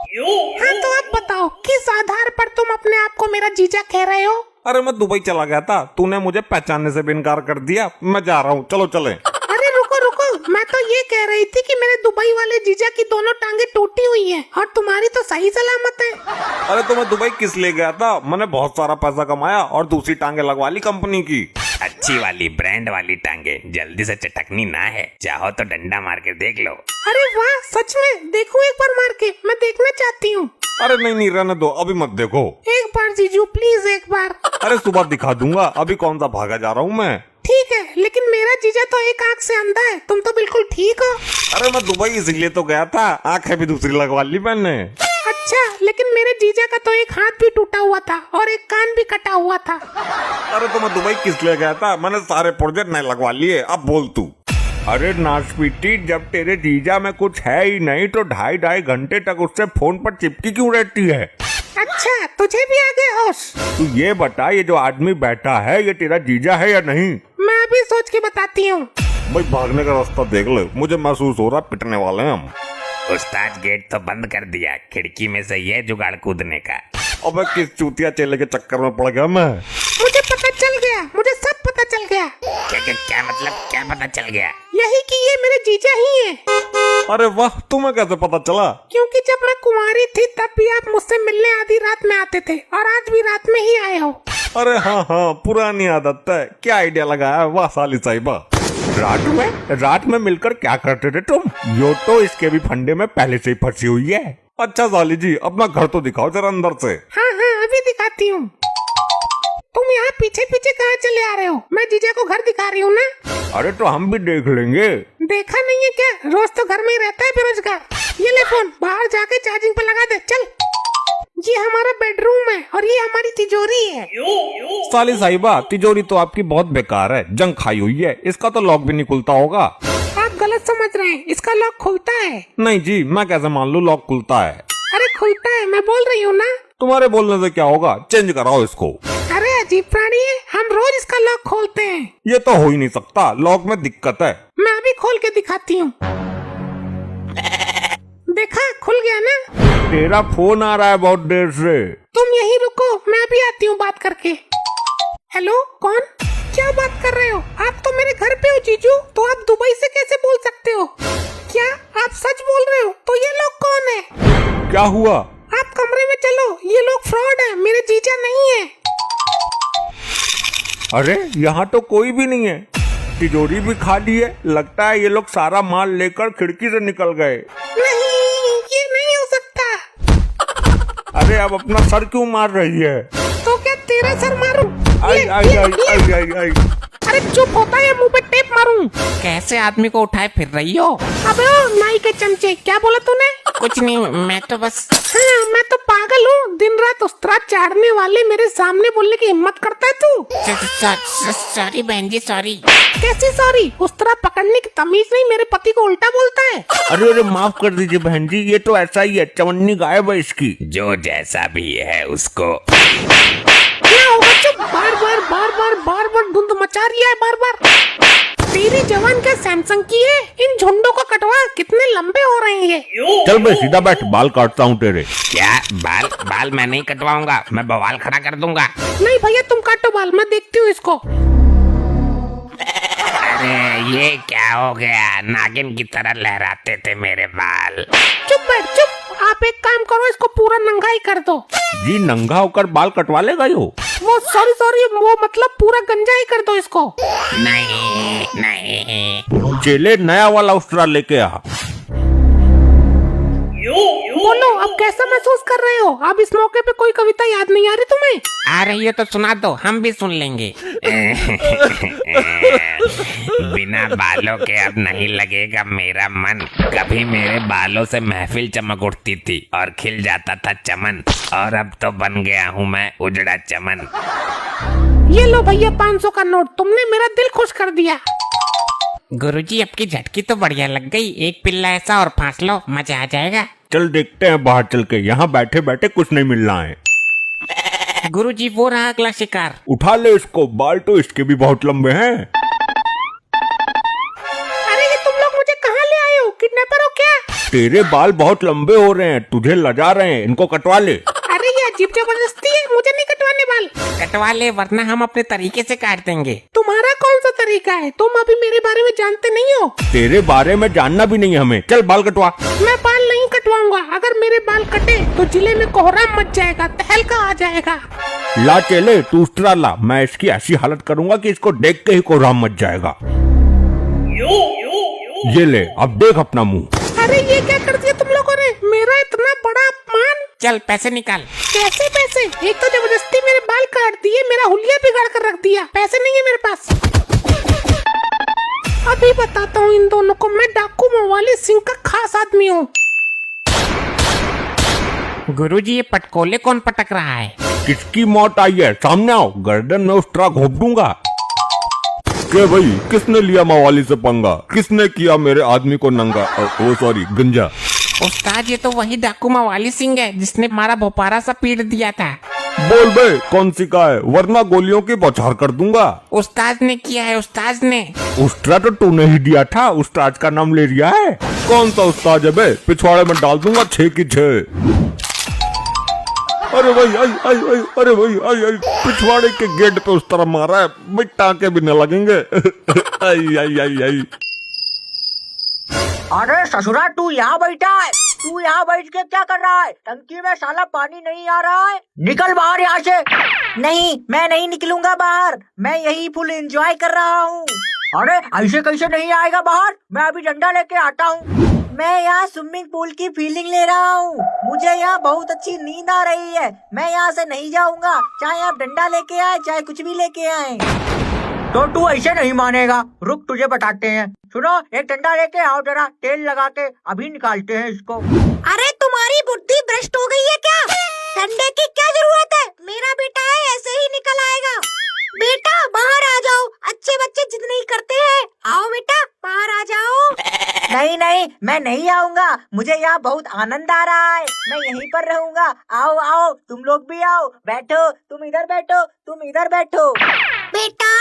A: हाँ तो आप बताओ, किस आधार पर तुम अपने आप को मेरा जीजा कह रहे हो?
C: अरे मैं दुबई चला गया था, तूने मुझे पहचानने से भी इनकार कर दिया। मैं जा रहा हूँ, चलो चले।
A: अरे रुको रुको, मैं तो ये कह रही थी कि मेरे दुबई वाले जीजा की दोनों टांगे टूटी हुई हैं और तुम्हारी तो सही सलामत है।
C: अरे तो मैं दुबई किस लिए गया था? मैंने बहुत सारा पैसा कमाया और दूसरी टांगे लगवा ली कंपनी की।
D: अच्छी वाली ब्रांड वाली टांगे, जल्दी से चटकनी ना है, चाहो तो डंडा मार के देख लो।
A: अरे वाह, सच में? देखो एक बार मार के, मैं देखना चाहती हूँ।
C: अरे नहीं नहीं, रहने दो, अभी मत देखो।
A: एक बार जीजू प्लीज, एक बार।
C: अरे सुबह दिखा दूंगा, अभी कौन सा भागा जा रहा हूँ मैं।
A: ठीक है, लेकिन मेरा जीजा तो एक आंख से अंधा है, तुम तो बिल्कुल ठीक हो।
C: अरे मैं दुबई इसलिए तो गया था, आंखें भी दूसरी लगवा ली मैंने।
A: अच्छा, लेकिन मेरे जीजा का तो एक हाथ भी टूटा हुआ था और एक कान भी कटा हुआ था।
C: अरे तो मैं दुबई किस लिए गया था? मैंने सारे पुर्जे नए लगवा लिए, अब बोल तू। अरे नाशपीटी, जब तेरे जीजा में कुछ है ही नहीं तो 2.5 घंटे तक उससे फोन पर चिपकी क्यों रहती है?
A: अच्छा, तुझे भी आ गया होश?
C: तू ये बता, ये जो आदमी बैठा है ये तेरा जीजा है या नहीं?
A: मैं अभी सोच के बताती हूँ।
C: भाई भागने का रास्ता देख ले, मुझे महसूस हो रहा पिटने वाले हैं हम।
D: उस्ताद, गेट तो बंद कर दिया, खिड़की में से ये जुगाड़ कूदने का।
C: अबे किस चूतिया चेले के चक्कर में पड़ गया मैं।
A: मुझे पता चल गया, मुझे सब पता चल गया।
D: क्या मतलब, क्या पता चल गया?
A: यही कि ये मेरे जीजा ही हैं।
C: अरे वाह, तुम्हें कैसे पता चला?
A: क्योंकि जब मैं कुंवारी थी तब भी आप मुझसे मिलने आधी रात में आते थे और आज भी रात में ही आए हो।
C: अरे हाँ हाँ, पुरानी आदत है। क्या आइडिया लगाया, वाह साली साहिबा। रात में मिलकर क्या करते थे तुम? यो तो इसके भी फंडे में पहले से ही फंसी हुई है। अच्छा साली जी, अपना घर तो दिखाओ जरा अंदर से।
A: हाँ हाँ, अभी दिखाती हूँ। तुम यहाँ पीछे पीछे कहाँ चले आ रहे हो? मैं जीजा को घर दिखा रही हूँ ना।
C: अरे तो हम भी देख लेंगे।
A: देखा नहीं है क्या? रोज तो घर में ही रहता है बेरोजगार। ये ले फोन, बाहर जाके चार्जिंग पे लगा दे, चल। ये हमारा बेडरूम है और ये हमारी तिजोरी है।
C: साली साहिबा, तिजोरी तो आपकी बहुत बेकार है, जंग खाई हुई है, इसका तो लॉक भी नहीं खुलता होगा।
A: आप गलत समझ समझ रहे हैं, इसका लॉक खुलता है।
E: नहीं जी, मैं कैसे मान लूं लॉक खुलता है?
A: अरे खुलता है, मैं बोल रही हूँ ना।
E: तुम्हारे बोलने से क्या होगा, चेंज कराओ इसको।
A: अरे अजीब प्राणी है, हम रोज इसका लॉक खोलते हैं।
E: ये तो हो ही नहीं सकता, लॉक में दिक्कत है।
A: मैं अभी खोल के दिखाती हूँ। देखा, खुल गया ना।
C: तेरा फोन आ रहा है बहुत देर से।
A: तुम यहीं रुको, मैं अभी आती हूँ बात करके। हेलो, कौन? क्या बात कर रहे हो? आप तो मेरे घर पे हो जीजू, तो आप दुबई से कैसे बोल सकते हो? क्या आप सच बोल रहे हो? तो ये लोग कौन है?
C: क्या हुआ?
A: आप कमरे में चलो, ये लोग फ्रॉड है, मेरे जीजा नहीं है।
C: अरे यहाँ तो कोई भी नहीं है, तिजोरी भी खाली है। लगता है ये लोग सारा माल लेकर खिड़की से निकल गए।
A: नहीं, ये नहीं हो सकता।
C: अरे अब अपना सर क्यों मार रही है?
A: तो क्या तेरा सर मारूं?
C: आई आई आई आई आई आई।
A: अरे चुप होता है, मुंह पे टेप मारूं।
B: कैसे आदमी को उठाए फिर रही हो?
A: अबे ओ नाई के चमचे, क्या बोला तूने?
B: कुछ नहीं, मैं तो बस।
A: हाँ, मैं तो पागल हूँ। दिन रात उस्तरा चाड़ने वाले मेरे सामने बोलने की हिम्मत करता है तू?
B: सॉरी बहन जी, सॉरी।
A: कैसी सॉरी? उस्तरा पकड़ने की तमीज नहीं, मेरे पति को उल्टा बोलता है।
C: अरे अरे माफ कर दीजिए बहन जी, ये तो ऐसा ही है, चवन्नी गायब है इसकी।
D: जो जैसा भी है उसको।
A: क्या होगा? चुप। बार बार धुंध मचा रही है, बार बार। तेरी जवान क्या सैमसंग की है? इन झुंडों को कटवा, कितने लंबे हो रहे हैं ये।
C: चल बे सीधा बैठ, बाल काटता हूँ तेरे।
D: क्या बाल? बाल मैं नहीं कटवाऊंगा, मैं बवाल खड़ा कर दूंगा।
A: नहीं भैया, तुम काटो बाल, मैं देखती हूँ इसको।
D: अरे ये क्या हो गया? नागिन की तरह लहराते थे मेरे बाल।
A: चुप बैठ, चुप। आप एक काम करो, इसको पूरा नंगा ही कर दो।
C: जी नंगा होकर बाल कटवा लेगा यो?
A: वो सॉरी, वो मतलब पूरा गंजा ही कर दो इसको।
D: नहीं नहीं।
C: चेले नया वाला उस्तरा लेके आ।
A: बोलो, अब कैसा महसूस कर रहे हो? अब इस मौके पे कोई कविता याद नहीं आ रही तुम्हें?
B: आ रही है तो सुना दो, हम भी सुन लेंगे।
D: बिना बालों के अब नहीं लगेगा मेरा मन। कभी मेरे बालों से महफिल चमक उठती थी और खिल जाता था चमन, और अब तो बन गया हूँ मैं उजड़ा चमन।
A: ये लो भैया 500 का नोट, तुमने मेरा दिल खुश कर दिया।
B: गुरुजी, आपकी झटकी तो बढ़िया लग गई। एक पिल्ला ऐसा और फांस लो, मजा आ जाएगा।
C: चल देखते हैं बाहर चल के, यहाँ बैठे बैठे कुछ नहीं मिल रहा है।
B: गुरुजी, वो रहा अगला शिकार।
C: उठा ले इसको, बाल तो इसके भी बहुत लंबे हैं।
A: अरे ये तुम लोग मुझे कहाँ ले आए हो? किडनैपर हो क्या?
C: तेरे बाल बहुत लंबे हो रहे हैं, तुझे लजा रहे हैं, इनको कटवा ले।
A: अरे ये अजीब जबरदस्ती है, मुझे नहीं कटवाने बाल।
B: कटवा ले, वरना हम अपने तरीके से काट देंगे।
A: तुम्हारा कौन सा तरीका है? तुम अभी मेरे बारे में जानते नहीं हो।
C: तेरे बारे में जानना भी नहीं हमें, चल बाल कटवा।
A: मैं बाल नहीं कटवाऊंगा। अगर मेरे बाल कटे तो जिले में कोहराम मच जाएगा, तहलका आ जाएगा।
C: ला चले, तू उस्तरा ला, मैं इसकी ऐसी हालत करूंगा कि इसको देख के ही कोहराम मच जाएगा। ये ले, अब देख अपना मुंह।
A: अरे ये क्या कर दिया तुम लोगों ने? मेरा इतना बड़ा अपमान।
B: चल पैसे निकाल।
A: कैसे पैसे? एक तो जबरदस्ती मेरे बाल काट दिए, मेरा हुलिया बिगाड़ कर रख दिया। पैसे नहीं है मेरे पास। अभी बताता हूँ इन दोनों को, मैं डाकू मवाली सिंह का खास आदमी हूँ।
B: गुरुजी, ये पटकोले कौन पटक रहा है?
C: किसकी मौत आई है? सामने आओ, गर्दन में उस्तरा घोंप दूंगा।
E: के भाई, किसने लिया मवाली से पंगा? किसने किया मेरे आदमी को नंगा? ओ सॉरी, गंजा।
B: उस्ताद, ये तो वही डाकू मवाली सिंह है जिसने हमारा भोपारा सा पीट दिया था।
E: बोल बे, कौन सी का है, वरना गोलियों की बौछार कर दूंगा।
B: उस्ताद ने किया है, उस्ताद ने।
C: उस्तरा तो तूने ही दिया था, उस्ताद का नाम ले लिया है।
E: कौन सा उस्ताद है बे? पिछवाड़े में डाल दूंगा 6 की 6। अरे भाई आई आई आई, अरे भाई आई आई, पिछवाड़े के गेट पे उस तरह मारा है, भाई टाके भी न लगेंगे। आई आई आई आई।
F: अरे ससुरा, तू यहाँ बैठा है? तू यहाँ बैठ के क्या कर रहा है? टंकी में साला पानी नहीं आ रहा है? निकल बाहर यहाँ से। नहीं, मैं नहीं निकलूंगा बाहर, मैं यही फुल एंजॉय कर रहा हूँ। अरे ऐसे कैसे नहीं आएगा बाहर? मैं अभी डंडा लेके आता हूँ। मैं यहाँ स्विमिंग पूल की फीलिंग ले रहा हूँ। मुझे यहाँ बहुत अच्छी नींद आ रही है। मैं यहाँ से नहीं जाऊंगा, चाहे आप डंडा लेके आए, चाहे कुछ भी लेके आए। तो तू ऐसे नहीं मानेगा, रुक तुझे बताते हैं। सुनो, एक डंडा लेके आओ, जरा तेल लगा के अभी निकालते हैं इसको। अरे तुम्हारी बुद्धि भ्रष्ट हो गई है क्या? डंडे की क्या जरूरत है? मेरा बेटा है, ऐसे ही निकल आएगा। बेटा बाहर आ जाओ, अच्छे बच्चे जिद नहीं करते हैं। आओ बेटा बाहर आ जाओ। नहीं नहीं, मैं नहीं आऊंगा। मुझे यहाँ बहुत आनंद आ रहा है। मैं यहीं पर रहूंगा। आओ आओ, तुम लोग भी आओ। बैठो, तुम इधर बैठो, तुम इधर बैठो। बेटा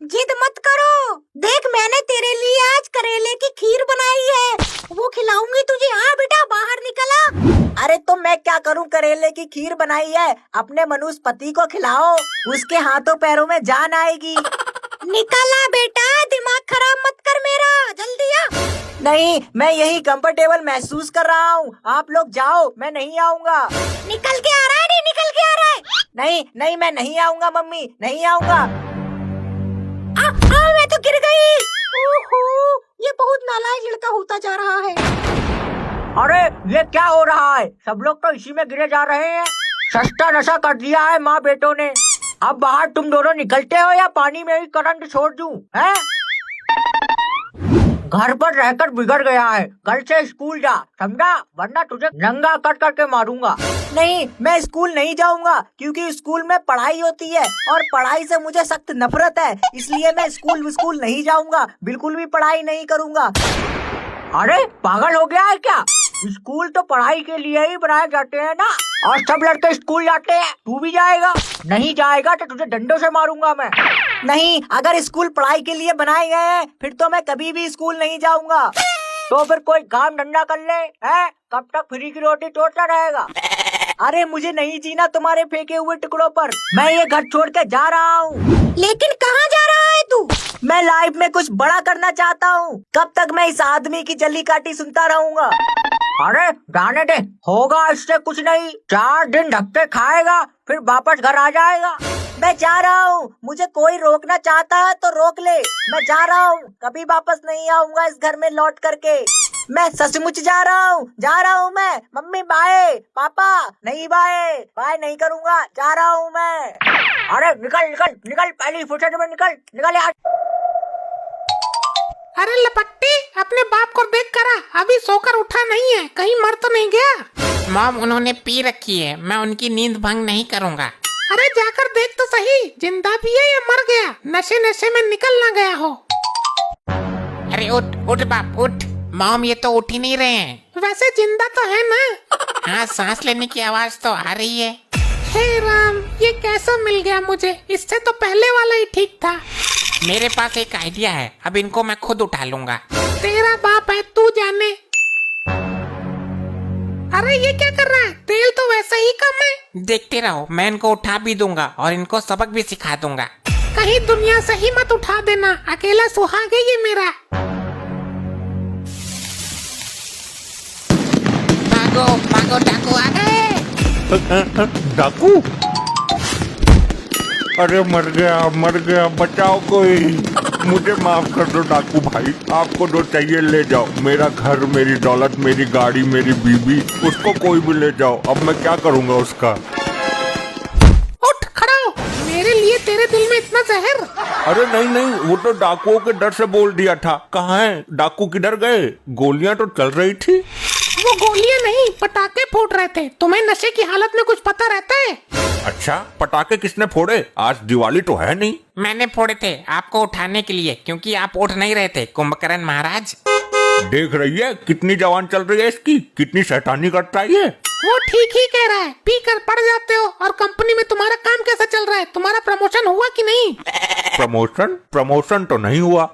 F: जिद मत करो। देख मैंने तेरे लिए आज करेले की खीर बनाई है, वो खिलाऊंगी तुझे। हाँ बेटा बाहर निकला। अरे तो मैं क्या करूं, करेले की खीर बनाई है, अपने मनुष्य पति को खिलाओ, उसके हाथों पैरों में जान आएगी। निकला बेटा, दिमाग खराब मत कर मेरा, जल्दी आ। नहीं, मैं यही कंफर्टेबल महसूस कर रहा हूँ। आप लोग जाओ, मैं नहीं आऊंगा। निकल के आ रहा है, नहीं निकल के आ रहा है। नहीं नहीं, मैं नहीं आऊंगा मम्मी, नहीं आऊंगा। मैं तो गिर गई। ओहो, ये बहुत नालायक लड़का होता जा रहा है। अरे ये क्या हो रहा है, सब लोग तो इसी में गिरे जा रहे हैं। सस्ता नशा कर दिया है माँ बेटों ने। अब बाहर तुम दोनों निकलते हो या पानी में ही करंट छोड़ दूं, हैं? घर पर रहकर बिगड़ गया है, कल से स्कूल जा, समझा, वरना तुझे नंगा कट करके मारूंगा। नहीं, मैं स्कूल नहीं जाऊंगा, क्योंकि स्कूल में पढ़ाई होती है और पढ़ाई से मुझे सख्त नफरत है, इसलिए मैं स्कूल नहीं जाऊंगा, बिल्कुल भी पढ़ाई नहीं करूंगा। अरे पागल हो गया है क्या? स्कूल तो पढ़ाई के लिए ही बनाए जाते हैं ना, और सब लड़के स्कूल जाते हैं। तू भी जाएगा? नहीं जाएगा तो तुझे डंडों से मारूंगा मैं। नहीं, अगर स्कूल पढ़ाई के लिए बनाए गए हैं फिर तो मैं कभी भी स्कूल नहीं जाऊंगा। तो फिर कोई काम धंधा कर ले, है? कब तक फ्री की रोटी तोड़ता रहेगा? अरे मुझे नहीं जीना तुम्हारे फेंके हुए टुकड़ों पर। मैं ये घर छोड़ के जा रहा हूँ। लेकिन कहाँ जा रहा है तू? मैं लाइफ में कुछ बड़ा करना चाहता हूँ। कब तक मैं इस आदमी की जली काटी सुनता रहूंगा? अरे जाने दे, होगा इससे कुछ नहीं। 4 दिन धक्के खाएगा, फिर वापस घर आ जाएगा। मैं जा रहा हूँ, मुझे कोई रोकना चाहता है तो रोक ले। मैं जा रहा हूँ, कभी वापस नहीं आऊंगा इस घर में लौट करके। मैं सचमुच जा रहा हूँ मैं। मम्मी बाय, पापा नहीं बाय, बाय नहीं करूँगा, जा रहा हूँ मैं। अरे निकल निकल निकल, पहली फुर्सत में निकल निकल यार।
A: अरे लपट्टी, अपने बाप को देख करा, अभी सोकर उठा नहीं है, कहीं मर तो नहीं गया?
B: मॉम उन्होंने पी रखी है, मैं उनकी नींद भंग नहीं करूंगा।
A: अरे जाकर देख तो सही, जिंदा भी है या मर गया, नशे नशे में निकल ना गया हो।
B: अरे उठ उठ बाप उठ। मॉम ये तो उठ ही नहीं रहे हैं।
A: वैसे जिंदा तो है ना?
B: हाँ, सांस लेने की आवाज तो आ रही है।
A: हे राम, ये कैसा मिल गया मुझे, इससे तो पहले वाला ही ठीक था।
B: मेरे पास एक आइडिया है, अब इनको मैं खुद उठा लूंगा।
A: तेरा बाप है, तू जाने। अरे ये क्या कर रहा है, तेल तो वैसे ही कम है।
B: देखते रहो, मैं इनको उठा भी दूंगा और इनको सबक भी सिखा दूंगा।
A: कहीं दुनिया से ही मत उठा देना, अकेला सुहाग है ये मेरा।
B: भागो भागो, डाकू आ गए।
E: डाकू? अरे मर गया, बचाओ कोई, मुझे माफ कर दो डाकू भाई। आपको जो चाहिए ले जाओ, मेरा घर, मेरी दौलत, मेरी गाड़ी, मेरी बीबी, उसको कोई भी ले जाओ। अब मैं क्या करूँगा उसका?
A: उठ खड़ा हो, मेरे लिए तेरे दिल में इतना जहर?
E: अरे नहीं, वो तो डाकुओं के डर से बोल दिया था। कहाँ है डाकू, किधर गए? गोलियां तो चल रही थी।
A: वो गोलियां नहीं, पटाखे फूट रहे थे। तुम्हें नशे की हालत में कुछ पता रहता है?
E: अच्छा, पटाखे किसने फोड़े? आज दिवाली तो है नहीं।
B: मैंने फोड़े थे आपको उठाने के लिए, क्योंकि आप उठ नहीं रहे थे कुंभकर्ण महाराज।
E: देख रही है कितनी जवान चल रही है इसकी, कितनी शैतानी करता है ये।
A: वो ठीक ही कह रहा है, पी कर पड़ जाते हो। और कंपनी में तुम्हारा काम कैसा चल रहा है? तुम्हारा प्रमोशन हुआ कि नहीं?
E: प्रमोशन तो नहीं हुआ।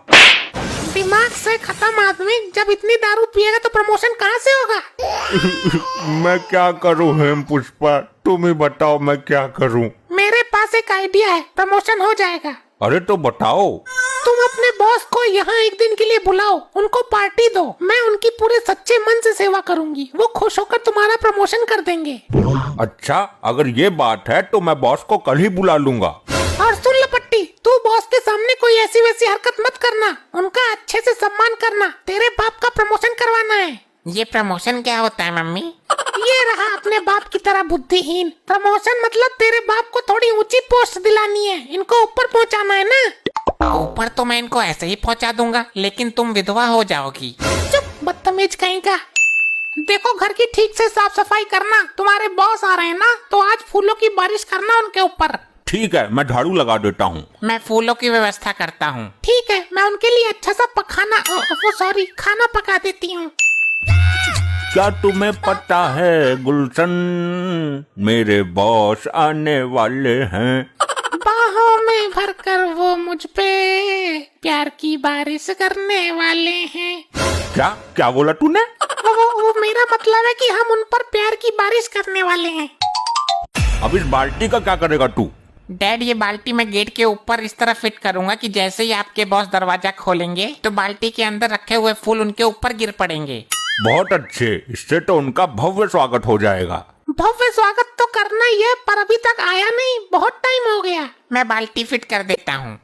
A: दिमाग से खत्म आदमी, जब इतनी दारू पिएगा तो प्रमोशन कहाँ से होगा?
E: मैं क्या करूं हेम पुष्पा, तुम ही बताओ मैं क्या करूं।
A: मेरे पास एक आइडिया है, प्रमोशन हो जाएगा।
E: अरे तो बताओ।
A: तुम अपने बॉस को यहाँ एक दिन के लिए बुलाओ, उनको पार्टी दो, मैं उनकी पूरे सच्चे मन से सेवा करूंगी, वो खुश होकर तुम्हारा प्रमोशन कर देंगे।
E: अच्छा, अगर ये बात है तो मैं बॉस को कल ही बुला लूंगा।
A: और सुन लपट्टी, तू बॉस के सामने कोई ऐसी वैसी हरकत मत करना, उनका अच्छे से सम्मान करना। तेरे बाप का प्रमोशन करवाना है।
B: ये प्रमोशन क्या होता है मम्मी?
A: ये रहा अपने बाप की तरह बुद्धिहीन। प्रमोशन मतलब तेरे बाप को थोड़ी ऊंची पोस्ट दिलानी है, इनको ऊपर पहुंचाना है ना।
B: ऊपर तो मैं इनको ऐसे ही पहुंचा दूंगा, लेकिन तुम विधवा हो जाओगी।
A: चुप, बदतमीज कहीं का। देखो, घर की ठीक से साफ सफाई करना। तुम्हारे बॉस आ रहे हैं ना, तो आज फूलों की बारिश करना उनके ऊपर।
C: ठीक है, मैं झाड़ू लगा देता हूँ।
B: मैं फूलों की व्यवस्था करता हूँ।
A: ठीक है, मैं उनके लिए अच्छा सा खाना पका देती हूँ।
C: क्या तुम्हें पता है गुलशन, मेरे बॉस आने वाले हैं।
A: बाहों में भरकर वो मुझ पे प्यार की बारिश करने वाले हैं।
C: क्या क्या बोला तूने?
A: वो मेरा मतलब है कि हम उन पर प्यार की बारिश करने वाले हैं।
C: अब इस बाल्टी का क्या करेगा तू?
B: डैड, ये बाल्टी मैं गेट के ऊपर इस तरह फिट करूंगा कि जैसे ही आपके बॉस दरवाजा खोलेंगे तो बाल्टी के अंदर रखे हुए फूल उनके ऊपर गिर पड़ेंगे।
C: बहुत अच्छे, इससे तो उनका भव्य स्वागत हो जाएगा।
A: भव्य स्वागत तो करना ही है, पर अभी तक आया नहीं, बहुत टाइम हो गया।
B: मैं बाल्टी फिट कर देता हूँ।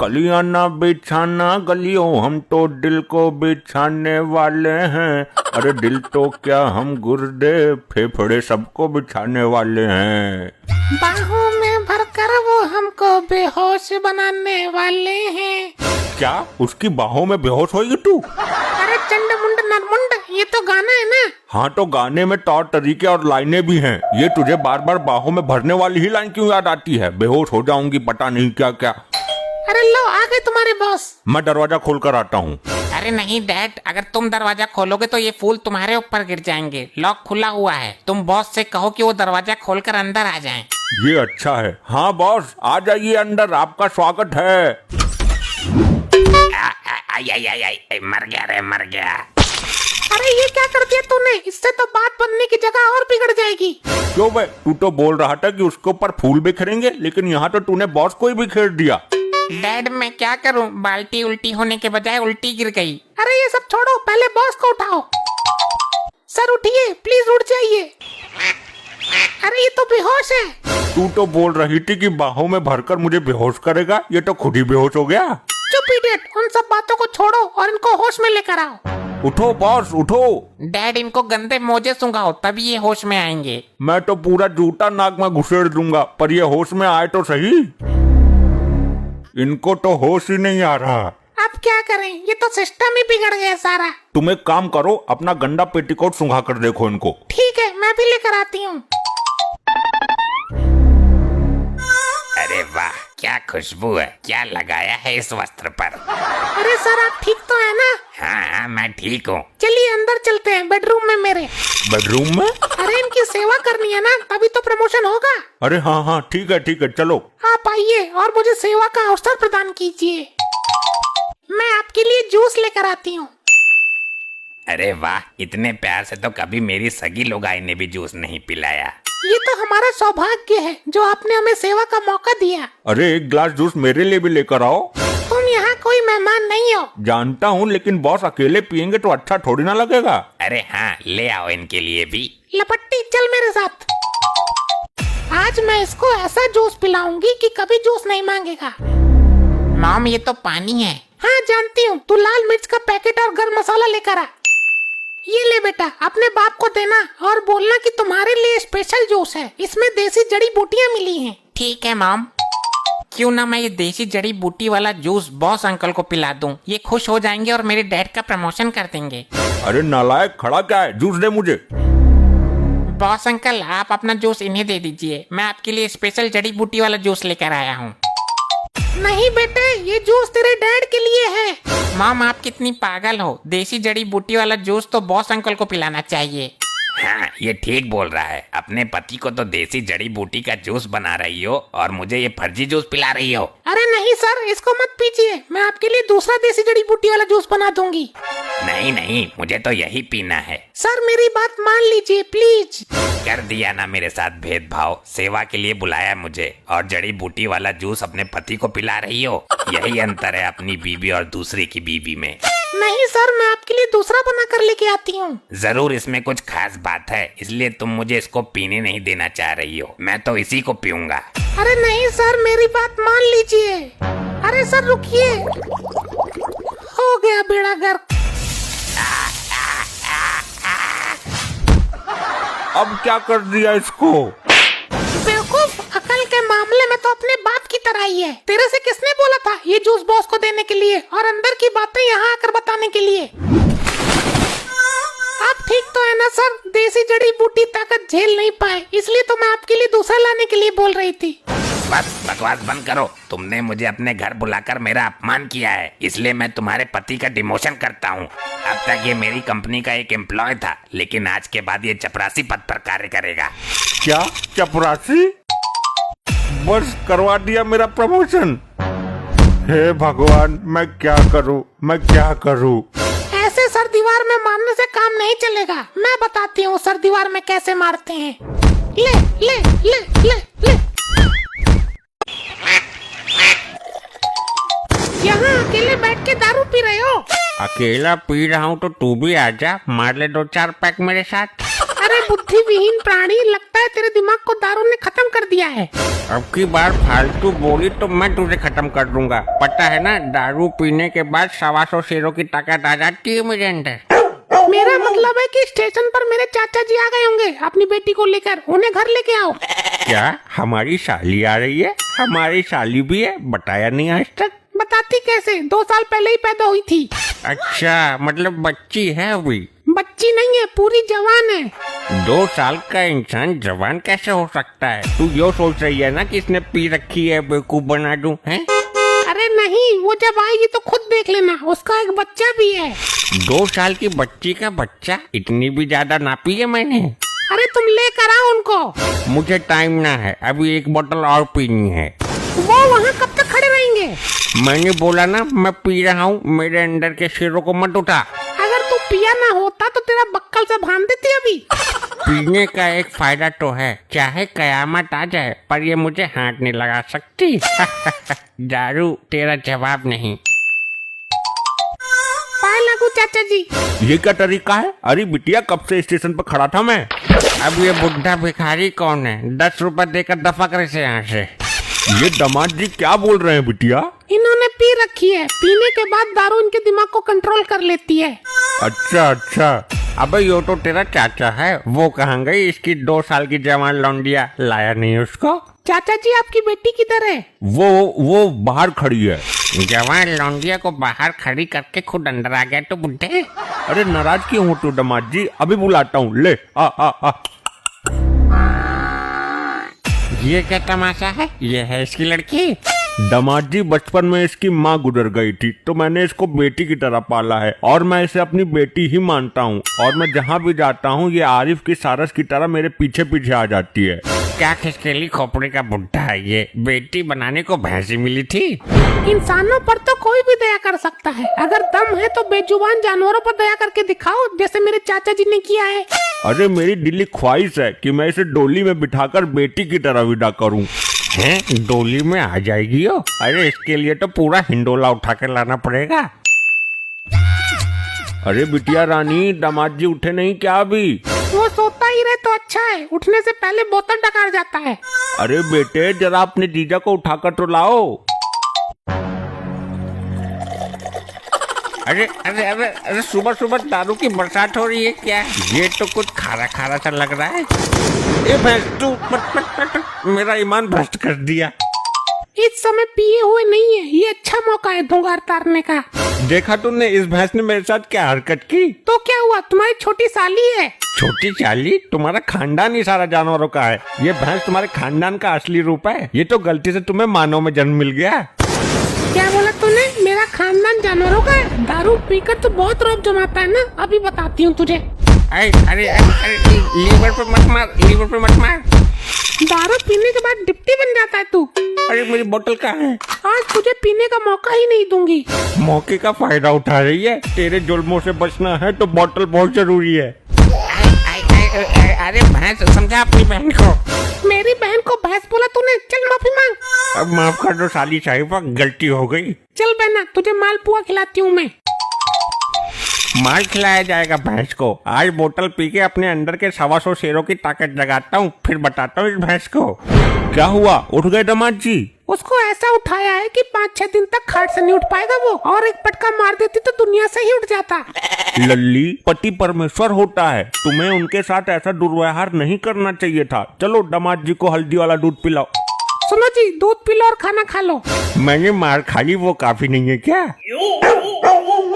C: कलियाना बिछाना गलियों, हम तो दिल को बिछाने वाले हैं। अरे दिल तो क्या, हम गुर्दे फेफड़े सबको बिछाने वाले हैं।
A: बाहों में भरकर वो हमको बेहोश बनाने वाले हैं।
C: क्या उसकी बाहों में बेहोश होगी तू?
A: अरे चंड मुंड नरमुंड, ये तो गाना है ना।
C: हाँ, तो गाने में तौर तरीके और लाइनें भी हैं। ये तुझे बार बार बाहों में भरने वाली ही लाइन क्यों याद आती है? बेहोश हो जाऊंगी, पता नहीं क्या क्या।
A: अरे लो, आ गए तुम्हारे बॉस।
C: मैं दरवाजा खोल कर आता हूँ।
B: अरे नहीं डैड, अगर तुम दरवाजा खोलोगे तो ये फूल तुम्हारे ऊपर गिर जाएंगे। लॉक खुला हुआ है। तुम बॉस से कहो कि वो दरवाजा खोलकर अंदर आ जाएं।
C: ये अच्छा है। हाँ बॉस, आ जाइए अंदर, आपका स्वागत है।
D: आई, मर गया रे, मर गया।
A: अरे ये क्या कर दिया तूने? इससे तो बात बनने की जगह और बिगड़ जाएगी।
C: क्यों बे, तू तो बोल रहा था कि उसके ऊपर फूल बिखरेंगे, लेकिन यहाँ तो तूने बॉस को ही बिखेर दिया।
B: डैड, मैं क्या करूं? बाल्टी उल्टी होने के बजाय उल्टी गिर गई।
A: अरे ये सब छोड़ो, पहले बॉस को उठाओ। सर उठिए, प्लीज उठ जाइए। अरे ये तो बेहोश है।
C: तू तो बोल रही थी कि बाहों में भरकर मुझे बेहोश करेगा, ये तो खुद ही बेहोश हो गया।
A: चुप इडियट, उन सब बातों को छोड़ो और इनको होश में लेकर आओ।
C: उठो बॉस, उठो।
B: डैड, इनको गंदे मोजे सुंघाओ, तभी ये होश में आएंगे।
C: मैं तो पूरा जूता नाक में घुसेड़ दूंगा, पर ये होश में आए तो सही। इनको तो होश ही नहीं आ रहा।
A: अब क्या करें, ये तो सिस्टम ही बिगड़ गया सारा।
C: तुम एक काम करो, अपना गंदा पेटीकोट सुंघा कर देखो इनको।
A: ठीक है, मैं भी लेकर आती हूँ।
D: अरे वाह, क्या खुशबू है। क्या लगाया है इस वस्त्र पर?
A: अरे सर, आप ठीक तो है ना?
D: हाँ, मैं ठीक हूँ।
A: चलिए अंदर चलते हैं, बेडरूम में मेरे।
C: बेडरूम में?
A: अरे इनकी सेवा करनी है ना, तभी तो प्रमोशन होगा।
C: अरे हाँ हाँ, ठीक है, चलो।
A: आप आइए और मुझे सेवा का अवसर प्रदान कीजिए। मैं आपके लिए जूस लेकर आती हूँ।
D: अरे वाह, इतने प्यार से तो कभी मेरी सगी लोगाई ने भी जूस नहीं पिलाया।
A: ये तो हमारा सौभाग्य है जो आपने हमें सेवा का मौका दिया।
C: अरे एक ग्लास जूस मेरे लिए भी लेकर आओ।
A: तुम यहाँ कोई मेहमान नहीं हो।
C: जानता हूँ, लेकिन बॉस अकेले पियेंगे तो अच्छा थोड़ी ना लगेगा।
D: अरे हाँ, ले आओ इनके लिए भी।
A: लपट्टी, चल मेरे साथ। आज मैं इसको ऐसा जूस पिलाऊंगी कि कभी जूस नहीं मांगेगा।
B: मॉम, ये तो पानी है।
A: हाँ जानती हूँ, तू लाल मिर्च का पैकेट और गरम मसाला लेकर आ। ये ले बेटा, अपने बाप को देना और बोलना कि तुम्हारे लिए स्पेशल जूस है, इसमें देसी जड़ी बूटियाँ मिली हैं।
B: ठीक है मॉम। क्यों ना मैं ये देसी जड़ी बूटी वाला जूस बॉस अंकल को पिला दूं। ये खुश हो जाएंगे और मेरे डैड का प्रमोशन कर देंगे।
C: अरे नालायक, खड़ा क्या है, जूस दे मुझे।
B: बॉस अंकल, आप अपना जूस इन्हें दे दीजिए। मैं आपके लिए स्पेशल जड़ी बूटी वाला जूस लेकर आया हूँ।
A: नहीं बेटे, ये जूस तेरे डैड के लिए है।
B: मॉम, आप कितनी पागल हो। देसी जड़ी बूटी वाला जूस तो बॉस अंकल को पिलाना चाहिए।
D: हाँ, ये ठीक बोल रहा है। अपने पति को तो देसी जड़ी बूटी का जूस बना रही हो और मुझे ये फर्जी जूस पिला रही हो।
A: अरे नहीं सर, इसको मत पीजिए, मैं आपके लिए दूसरा देसी जड़ी बूटी वाला जूस बना दूंगी।
D: नहीं, मुझे तो यही पीना है।
A: सर मेरी बात मान लीजिए प्लीज।
D: कर दिया ना मेरे साथ भेदभाव। सेवा के लिए बुलाया मुझे और जड़ी बूटी वाला जूस अपने पति को पिला रही हो। यही अंतर है अपनी बीवी और दूसरे की बीवी में।
A: नहीं सर, मैं आपके लिए दूसरा बना कर लेके आती हूँ।
D: जरूर इसमें कुछ खास बात है, इसलिए तुम मुझे इसको पीने नहीं देना चाह रही हो। मैं तो इसी को पीऊंगा।
A: अरे नहीं सर, मेरी बात मान लीजिए। अरे सर रुकिए, हो गया बेड़ा गर्क।
C: अब क्या कर दिया इसको?
A: बेवकूफ, अकल के मामले में तो अपने बाप की तरह ही है। तेरे से किसने बोला था ये जूस बॉस को देने के लिए और अंदर की बातें यहाँ आकर बताने के लिए? आप ठीक तो है ना सर? देसी जड़ी बूटी ताकत झेल नहीं पाए, इसलिए तो मैं आपके लिए दूसरा लाने के लिए बोल रही थी।
D: बस बकवास बंद करो। तुमने मुझे अपने घर बुलाकर मेरा अपमान किया है, इसलिए मैं तुम्हारे पति का डिमोशन करता हूँ। अब तक ये मेरी कंपनी का एक एम्प्लॉय था, लेकिन आज के बाद ये चपरासी पद पर कार्य करेगा।
E: क्या चपरासी? बस करवा दिया मेरा प्रमोशन। हे भगवान, मैं क्या करूं, मैं क्या करूं?
A: ऐसे सर दीवार में मारने से काम नहीं चलेगा। मैं बताती हूँ सर दीवार में कैसे मारते हैं। ले ले ले ले ले। यहाँ अकेले बैठ के दारू पी रहे हो?
B: अकेला पी रहा हूँ तो तू भी आजा, मार ले 2-4 पैक मेरे साथ।
A: अरे बुद्धिविहीन प्राणी, लगता है तेरे दिमाग को दारू ने खत्म कर दिया है।
B: अब की बार फालतू बोली तो मैं तुझे खत्म कर दूंगा। पता है ना, दारू पीने के बाद 125 शेरों की ताकत आ जाती है मेरे अंदर।
A: मेरा मतलब है कि स्टेशन पर मेरे चाचा जी आ गए होंगे अपनी बेटी को लेकर, उन्हें घर लेके आओ।
B: क्या हमारी साली आ रही है? हमारी साली भी है, बताया नहीं आज तक।
A: बताती कैसे, 2 साल पहले ही पैदा हुई थी।
B: अच्छा, मतलब बच्ची है अभी?
A: बच्ची नहीं है, पूरी जवान है।
B: 2 साल का इंसान जवान कैसे हो सकता है? तू यो सोच रही है ना कि इसने पी रखी है, बेवकूफ बना दूं, हैं?
A: अरे नहीं, वो जब आएगी तो खुद देख लेना, उसका एक बच्चा भी है।
B: 2 साल की बच्ची का बच्चा? इतनी भी ज्यादा ना पी है मैंने।
A: अरे तुम लेकर आओ उनको।
B: मुझे टाइम ना है, अभी 1 बोतल और पीनी है।
A: वो वहाँ कब तक खड़े रहेंगे?
B: मैंने बोला ना मैं पी रहा हूँ, मेरे अंदर के शेरों को मत उठा।
A: अगर तू पिया ना होता तो तेरा बक्कल से बांध देती अभी।
B: पीने का एक फायदा तो है, चाहे कयामत आ जाए पर ये मुझे हाथ नहीं लगा सकती। दारू तेरा जवाब नहीं।
A: पाए लागू चाचा जी।
E: ये क्या तरीका है? अरे बिटिया, कब से स्टेशन पर खड़ा था मैं।
B: अब ये बुढ़ा भिखारी कौन है? 10 रुपए देकर दफा करे से यहाँ से।
E: ये दामाद जी क्या बोल रहे हैं बिटिया?
A: इन्होंने पी रखी है, पीने के बाद दारू इनके दिमाग को कंट्रोल कर लेती है।
E: अच्छा अच्छा।
B: अबे यो तो तेरा चाचा है, वो कहाँ गई इसकी 2 साल की जवान लौंडिया? लाया नहीं उसको?
A: चाचा जी आपकी बेटी किधर है?
E: वो बाहर खड़ी है।
B: जवान लौंडिया को बाहर खड़ी करके खुद अंदर आ गया तो बुढ़े।
E: अरे नाराज क्यों हो तू दामाद जी? अभी बुलाता हूँ, ले आ आ आ।
B: ये क्या तमाशा है? ये है इसकी लड़की?
E: दामाद जी, बचपन में इसकी माँ गुजर गई थी तो मैंने इसको बेटी की तरह पाला है और मैं इसे अपनी बेटी ही मानता हूँ। और मैं जहाँ भी जाता हूँ ये आरिफ की सारस की तरह मेरे पीछे पीछे आ जाती है।
B: क्या खिसकेली खोपड़ी का बुढ़ा है ये? बेटी बनाने को भैंसी मिली थी?
A: इंसानों पर तो कोई भी दया कर सकता है, अगर दम है तो बेजुबान जानवरों पर दया करके दिखाओ, जैसे मेरे चाचा जी ने किया है।
E: अरे मेरी दिली ख्वाहिश है कि मैं इसे डोली में बिठाकर बेटी की तरह विदा करूं।
B: हैं? डोली में आ जाएगी हो? अरे इसके लिए तो पूरा हिंडोला उठा कर लाना पड़ेगा।
E: अरे बिटिया रानी, दामाद जी उठे नहीं क्या अभी?
A: वो सोता ही रहे तो अच्छा है, उठने से पहले बोतल डकार जाता है।
E: अरे बेटे, जरा अपने जीजा को उठाकर तो लाओ।
B: अरे अरे अरे अरे, सुबह सुबह दारू की बरसात हो रही है क्या? ये तो कुछ खारा खारा सा लग रहा है। ए भैंस, तू मत मेरा ईमान भ्रष्ट कर दिया।
A: इस समय पिए हुए नहीं है, ये अच्छा मौका है धुंगार तारने का।
E: देखा तुमने इस भैंस ने मेरे साथ क्या हरकत की?
A: तो क्या हुआ, तुम्हारी छोटी साली है।
E: छोटी चाली? तुम्हारा खानदान ही सारा जानवरों का है। ये भैंस तुम्हारे खानदान का असली रूप है। ये तो गलती से तुम्हें मानव में जन्म मिल गया।
A: क्या बोला तूने? मेरा खानदान जानवरों का है? दारू पीकर तो बहुत रौब जमाता है ना, अभी बताती हूँ तुझे।
B: अरे अरे अरे, लीवर पे मत मार, लीवर पे मत मार।
A: दारू पीने के बाद डिप्टी बन जाता है तू।
B: अरे मेरी बोतल कहाँ है?
A: आज तुझे पीने का मौका ही नहीं दूंगी।
E: मौके का फायदा उठा रही है। तेरे जुल्मों से बचना है तो बोतल बहुत जरूरी है।
B: अरे भैंस, समझा अपनी बहन को।
A: मेरी बहन को भैंस बोला तूने? चल माफी मांग।
E: अब माफ कर दो साली साहिबा, गलती हो गई।
A: चल बहना, तुझे मालपुआ खिलाती हूँ मैं।
B: माल खिलाया जाएगा भैंस को। आज बोतल पी के अपने अंदर के 125 शेरों की ताकत जगाता हूँ, फिर बताता हूँ इस भैंस को।
E: क्या हुआ, उठ गए दामाद जी?
A: उसको ऐसा उठाया है कि 5-6 दिन तक खाट से नहीं उठ पाएगा वो, और एक पटका मार देती तो दुनिया से ही उठ जाता।
E: लल्ली, पति परमेश्वर होता है, तुम्हें उनके साथ ऐसा दुर्व्यवहार नहीं करना चाहिए था। चलो दामाद जी को हल्दी वाला दूध पिलाओ।
A: सुनो जी, दूध पी लो और खाना खा लो।
E: मैंने मार खा ली, वो काफी नहीं है क्या?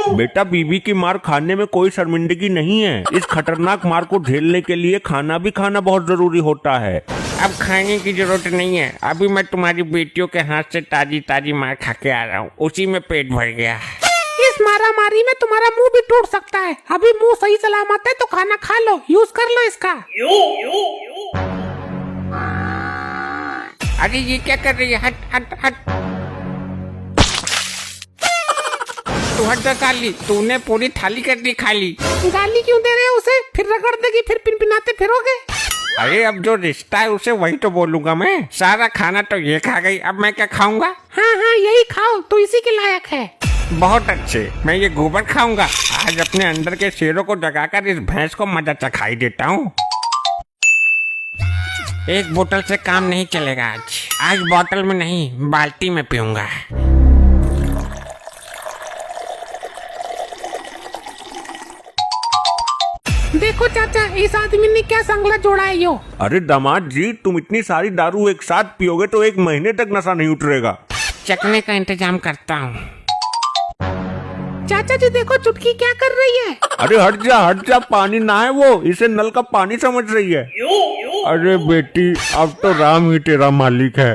C: बेटा, बीवी की मार खाने में कोई शर्मिंदगी नहीं है। इस खतरनाक मार को झेलने के लिए खाना भी खाना बहुत जरूरी होता है।
B: अब खाने की जरूरत नहीं है, अभी मैं तुम्हारी बेटियों के हाथ से ताजी ताजी मार खा के आ रहा हूँ, उसी में पेट भर गया।
A: इस मारामारी में तुम्हारा मुंह भी टूट सकता है। अभी मुंह सही सलामत है तो खाना खा लो, यूज कर लो इसका।
B: अरे ये क्या कर रही है? हट हट हट। तू हट जा साली, तूने पूरी थाली कर दी खाली।
A: गाली क्यों दे रहे हो उसे? फिर रगड़ देगी, फिर पिनपिनाते फिरोगे।
B: अरे अब जो रिश्ता है उसे वही तो बोलूंगा मैं। सारा खाना तो ये खा गई, अब मैं क्या खाऊंगा?
A: हाँ हाँ, यही खाओ, तो इसी के लायक है।
B: बहुत अच्छे, मैं ये गोबर खाऊंगा। आज अपने अंदर के शेरों को जगाकर इस भैंस को मजा चखाई देता हूँ। एक बोतल से काम नहीं चलेगा आज बोतल में नहीं, बाल्टी में पीऊंगा।
A: देखो चाचा, इस आदमी ने क्या संगला जोड़ा है यो।
C: अरे दामाद जी, तुम इतनी सारी दारू एक साथ पियोगे तो 1 महीने तक नशा नहीं उतरेगा।
B: चखने का इंतजाम करता हूँ।
A: चाचा जी देखो, चुटकी क्या कर रही है।
C: अरे हट जा, पानी ना है वो, इसे नल का पानी समझ रही है। अरे बेटी, अब तो राम ही तेरा मालिक है।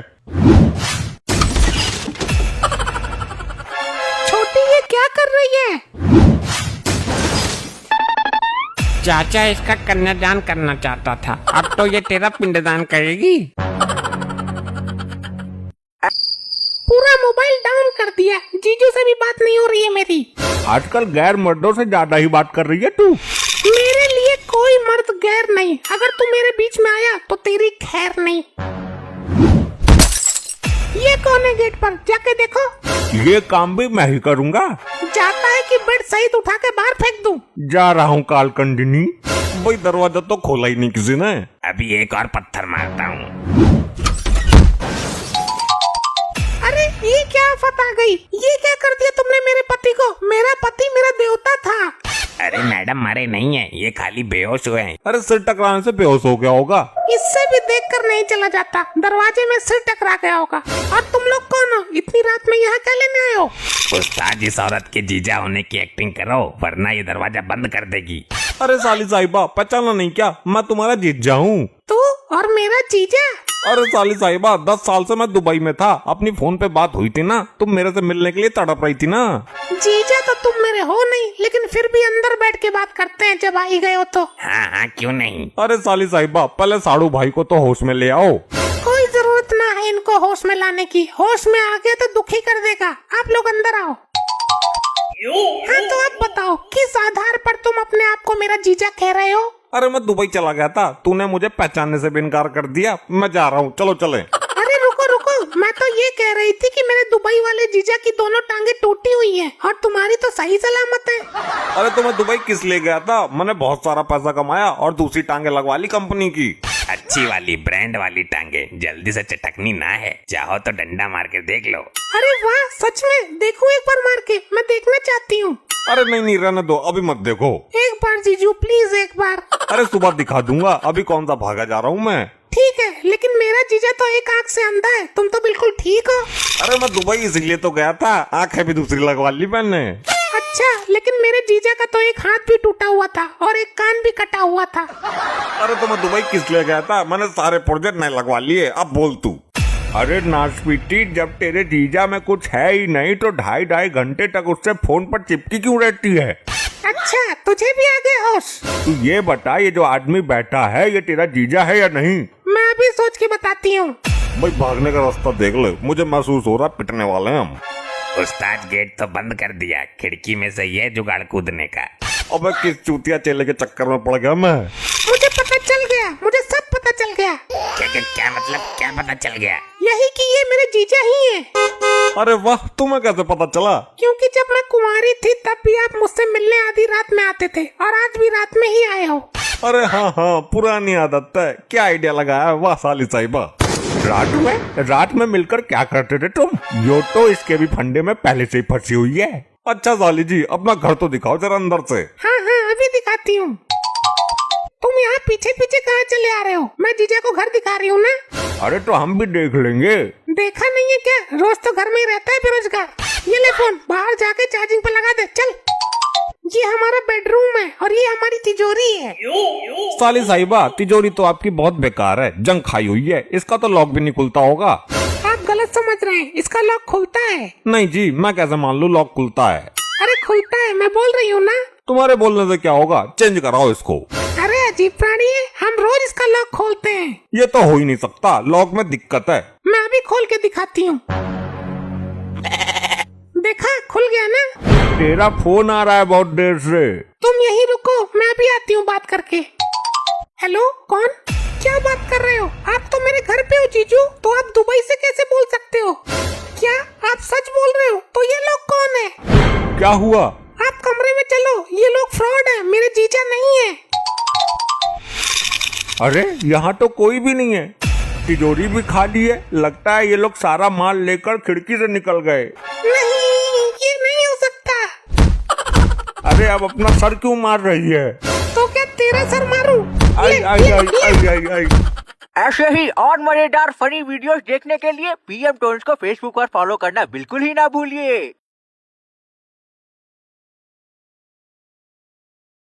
A: छोटी ये क्या कर रही है?
B: चाचा इसका कन्यादान करना चाहता था, अब तो ये तेरा पिंडदान करेगी।
A: पूरा मोबाइल डाउन कर दिया, जीजू से भी बात नहीं हो रही है मेरी।
C: आजकल गैर मर्दों से ज्यादा ही बात कर रही है तू।
A: मेरे लिए कोई मर्द गैर नहीं, अगर तू मेरे बीच में आया तो तेरी खैर नहीं। ये कौन है गेट पर? जाके देखो।
C: ये काम भी मैं ही करूँगा।
A: जाता है कि बेड सहित उठा के बाहर फेंक दूं?
C: जा रहा हूँ कालकंडिनी। भाई दरवाजा तो खोला ही नहीं किसी ने।
D: अभी एक और पत्थर मारता हूँ।
A: अरे ये क्या आफत आ गई? ये क्या कर दिया तुमने मेरे पति को? मेरा पति मेरा देवता था।
D: अरे मैडम मारे नहीं है, ये खाली बेहोश हुए हैं।
C: अरे सिर टकराने से बेहोश हो गया होगा।
A: इससे भी देखकर नहीं चला जाता, दरवाजे में सिर टकरा गया होगा। और तुम लोग कौन हो? इतनी रात में यहाँ क्या लेने आए हो?
D: उस्ताद, इस औरत के जीजा होने की एक्टिंग करो, वरना ये दरवाजा बंद कर देगी।
C: अरे साली साहिबा, पहचाना नहीं क्या? मैं तुम्हारा जीजा हूँ।
A: तू और मेरा जीजा?
C: अरे साली साहिबा, 10 साल से मैं दुबई में था। अपनी फोन पे बात हुई थी ना, तुम मेरे से मिलने के लिए तड़प रही थी ना।
A: जीजा तो तुम मेरे हो नहीं, लेकिन फिर भी अंदर बैठ के बात करते हैं जब आई गए हो तो।
D: हाँ हाँ, क्यों नहीं।
C: अरे साली साहिबा, पहले साड़ू भाई को तो होश में ले आओ।
A: कोई जरूरत ना है इनको होश में लाने की, होश में आ गया तो दुखी कर देगा। आप लोग अंदर आओ। हाँ तो आप बताओ, किस आधार पर तुम अपने आप को मेरा जीजा कह रहे हो?
C: अरे मैं दुबई चला गया था, तूने मुझे पहचानने से भी इनकार कर दिया। मैं जा रहा हूँ, चलो चले।
A: अरे रुको रुको, मैं तो ये कह रही थी कि मेरे दुबई वाले जीजा की दोनों टांगे टूटी हुई हैं और तुम्हारी तो सही सलामत है।
C: अरे तो मैं दुबई किस लिए गया था? मैंने बहुत सारा पैसा कमाया और दूसरी टांगे लगवा ली कंपनी की।
D: अच्छी वाली ब्रांड वाली टांगे, जल्दी से चटकनी ना है, चाहो तो डंडा मार के देख लो।
A: अरे वाह, सच में? देखो एक बार मार के, मैं देखना चाहती हूँ।
C: अरे नहीं, रहने दो, अभी मत देखो।
A: एक बार जीजू प्लीज, एक बार।
C: अरे सुबह दिखा दूंगा, अभी कौन सा भागा जा रहा हूँ मैं।
A: ठीक है, लेकिन मेरा जीजा तो एक आंख से अंधा है, तुम तो बिल्कुल ठीक हो।
C: अरे मैं दुबई इसलिए तो गया था, आंखें भी दूसरी लगवा ली मैंने।
A: अच्छा, लेकिन मेरे जीजा का तो एक हाथ भी टूटा हुआ था और एक कान भी कटा हुआ था।
C: अरे तो मैं दुबई किस लिए गया था? मैंने सारे प्रोजेक्ट नए लगवा लिए। अब बोल तू। अरे नाशपीटी, जब तेरे जीजा में कुछ है ही नहीं तो 2.5 घंटे तक उससे फोन पर चिपकी क्यों रहती है?
A: अच्छा, तुझे भी आ गया होश?
C: तू ये बता, ये जो आदमी बैठा है ये तेरा जीजा है या नहीं?
A: मैं अभी सोच के बताती हूँ।
C: भाई भागने का रास्ता देख ले, मुझे महसूस हो रहा पिटने वाले हैं हम।
D: उस्ताद, गेट तो बंद कर दिया, खिड़की में से ये जुगाड़ कूदने का।
C: अबे किस चूतिया चेले के चक्कर में पड़ गया मैं।
A: मुझे पता चल गया, मुझे सब पता चल गया।
D: क्या मतलब, क्या पता चल गया?
A: यही कि ये मेरे जीजा ही हैं।
C: अरे वाह, तुम्हें कैसे पता चला?
A: क्योंकि जब मैं कुंवारी थी तब भी आप मुझसे मिलने आधी रात में आते थे और आज भी रात में ही आए हो।
C: अरे हाँ, पुरानी आदत है। क्या आइडिया लगाया, वाह साली साहिबा। रात में मिलकर क्या करते थे तुम? यो तो इसके भी फंडे में पहले से ही फंसी हुई है। अच्छा साली जी, अपना घर तो दिखाओ जरा अंदर से।
A: हाँ, अभी दिखाती हूँ। तुम यहाँ पीछे पीछे कहाँ चले आ रहे हो? मैं जीजा को घर दिखा रही हूँ ना।
C: अरे तो हम भी देख लेंगे।
A: देखा नहीं है क्या? रोज तो घर में ही रहता है बेरोजगार। ये ले फोन, बाहर जाके चार्जिंग पे लगा दे, चल। ये हमारा बेडरूम है और ये हमारी तिजोरी है।
E: साली साहिबा, तिजोरी तो आपकी बहुत बेकार है, जंग खाई हुई है, इसका तो लॉक भी नहीं खुलता होगा।
A: आप गलत समझ रहे हैं, इसका लॉक खुलता है।
E: नहीं जी, मैं कैसे मान लूं लॉक खुलता है?
A: अरे खुलता है, मैं बोल रही हूँ ना।
E: तुम्हारे बोलने से क्या होगा, चेंज कराओ इसको।
A: अरे अजीब प्राणी है, हम रोज इसका लॉक खोलते हैं।
E: ये तो हो ही नहीं सकता, लॉक में दिक्कत है।
A: मैं अभी खोल के दिखाती हूँ। देखा, खुल गया ना।
E: तेरा फोन आ रहा है बहुत देर से।
A: तुम यहीं रुको, मैं अभी आती हूँ बात करके। हेलो, कौन? क्या बात कर रहे हो? आप तो मेरे घर पे हो जीजू, तो आप दुबई से कैसे बोल सकते हो? क्या आप सच बोल रहे हो? तो ये लोग कौन है?
E: क्या हुआ?
A: आप कमरे में चलो, ये लोग फ्रॉड है, मेरे जीजा नहीं है।
E: अरे यहाँ तो कोई भी नहीं है, तिजोरी भी खाली है, लगता है ये लोग सारा माल लेकर खिड़की से निकल गए।
A: नहीं, ये नहीं हो सकता।
E: अरे अब अपना सर क्यों मार रही है?
A: तो क्या तेरा सर मारूं?
E: आई आई आई आई आई आई।
F: ऐसे ही और मजेदार फनी वीडियोस देखने के लिए PM टोन्स को फेसबुक पर फॉलो करना बिल्कुल ही ना भूलिए।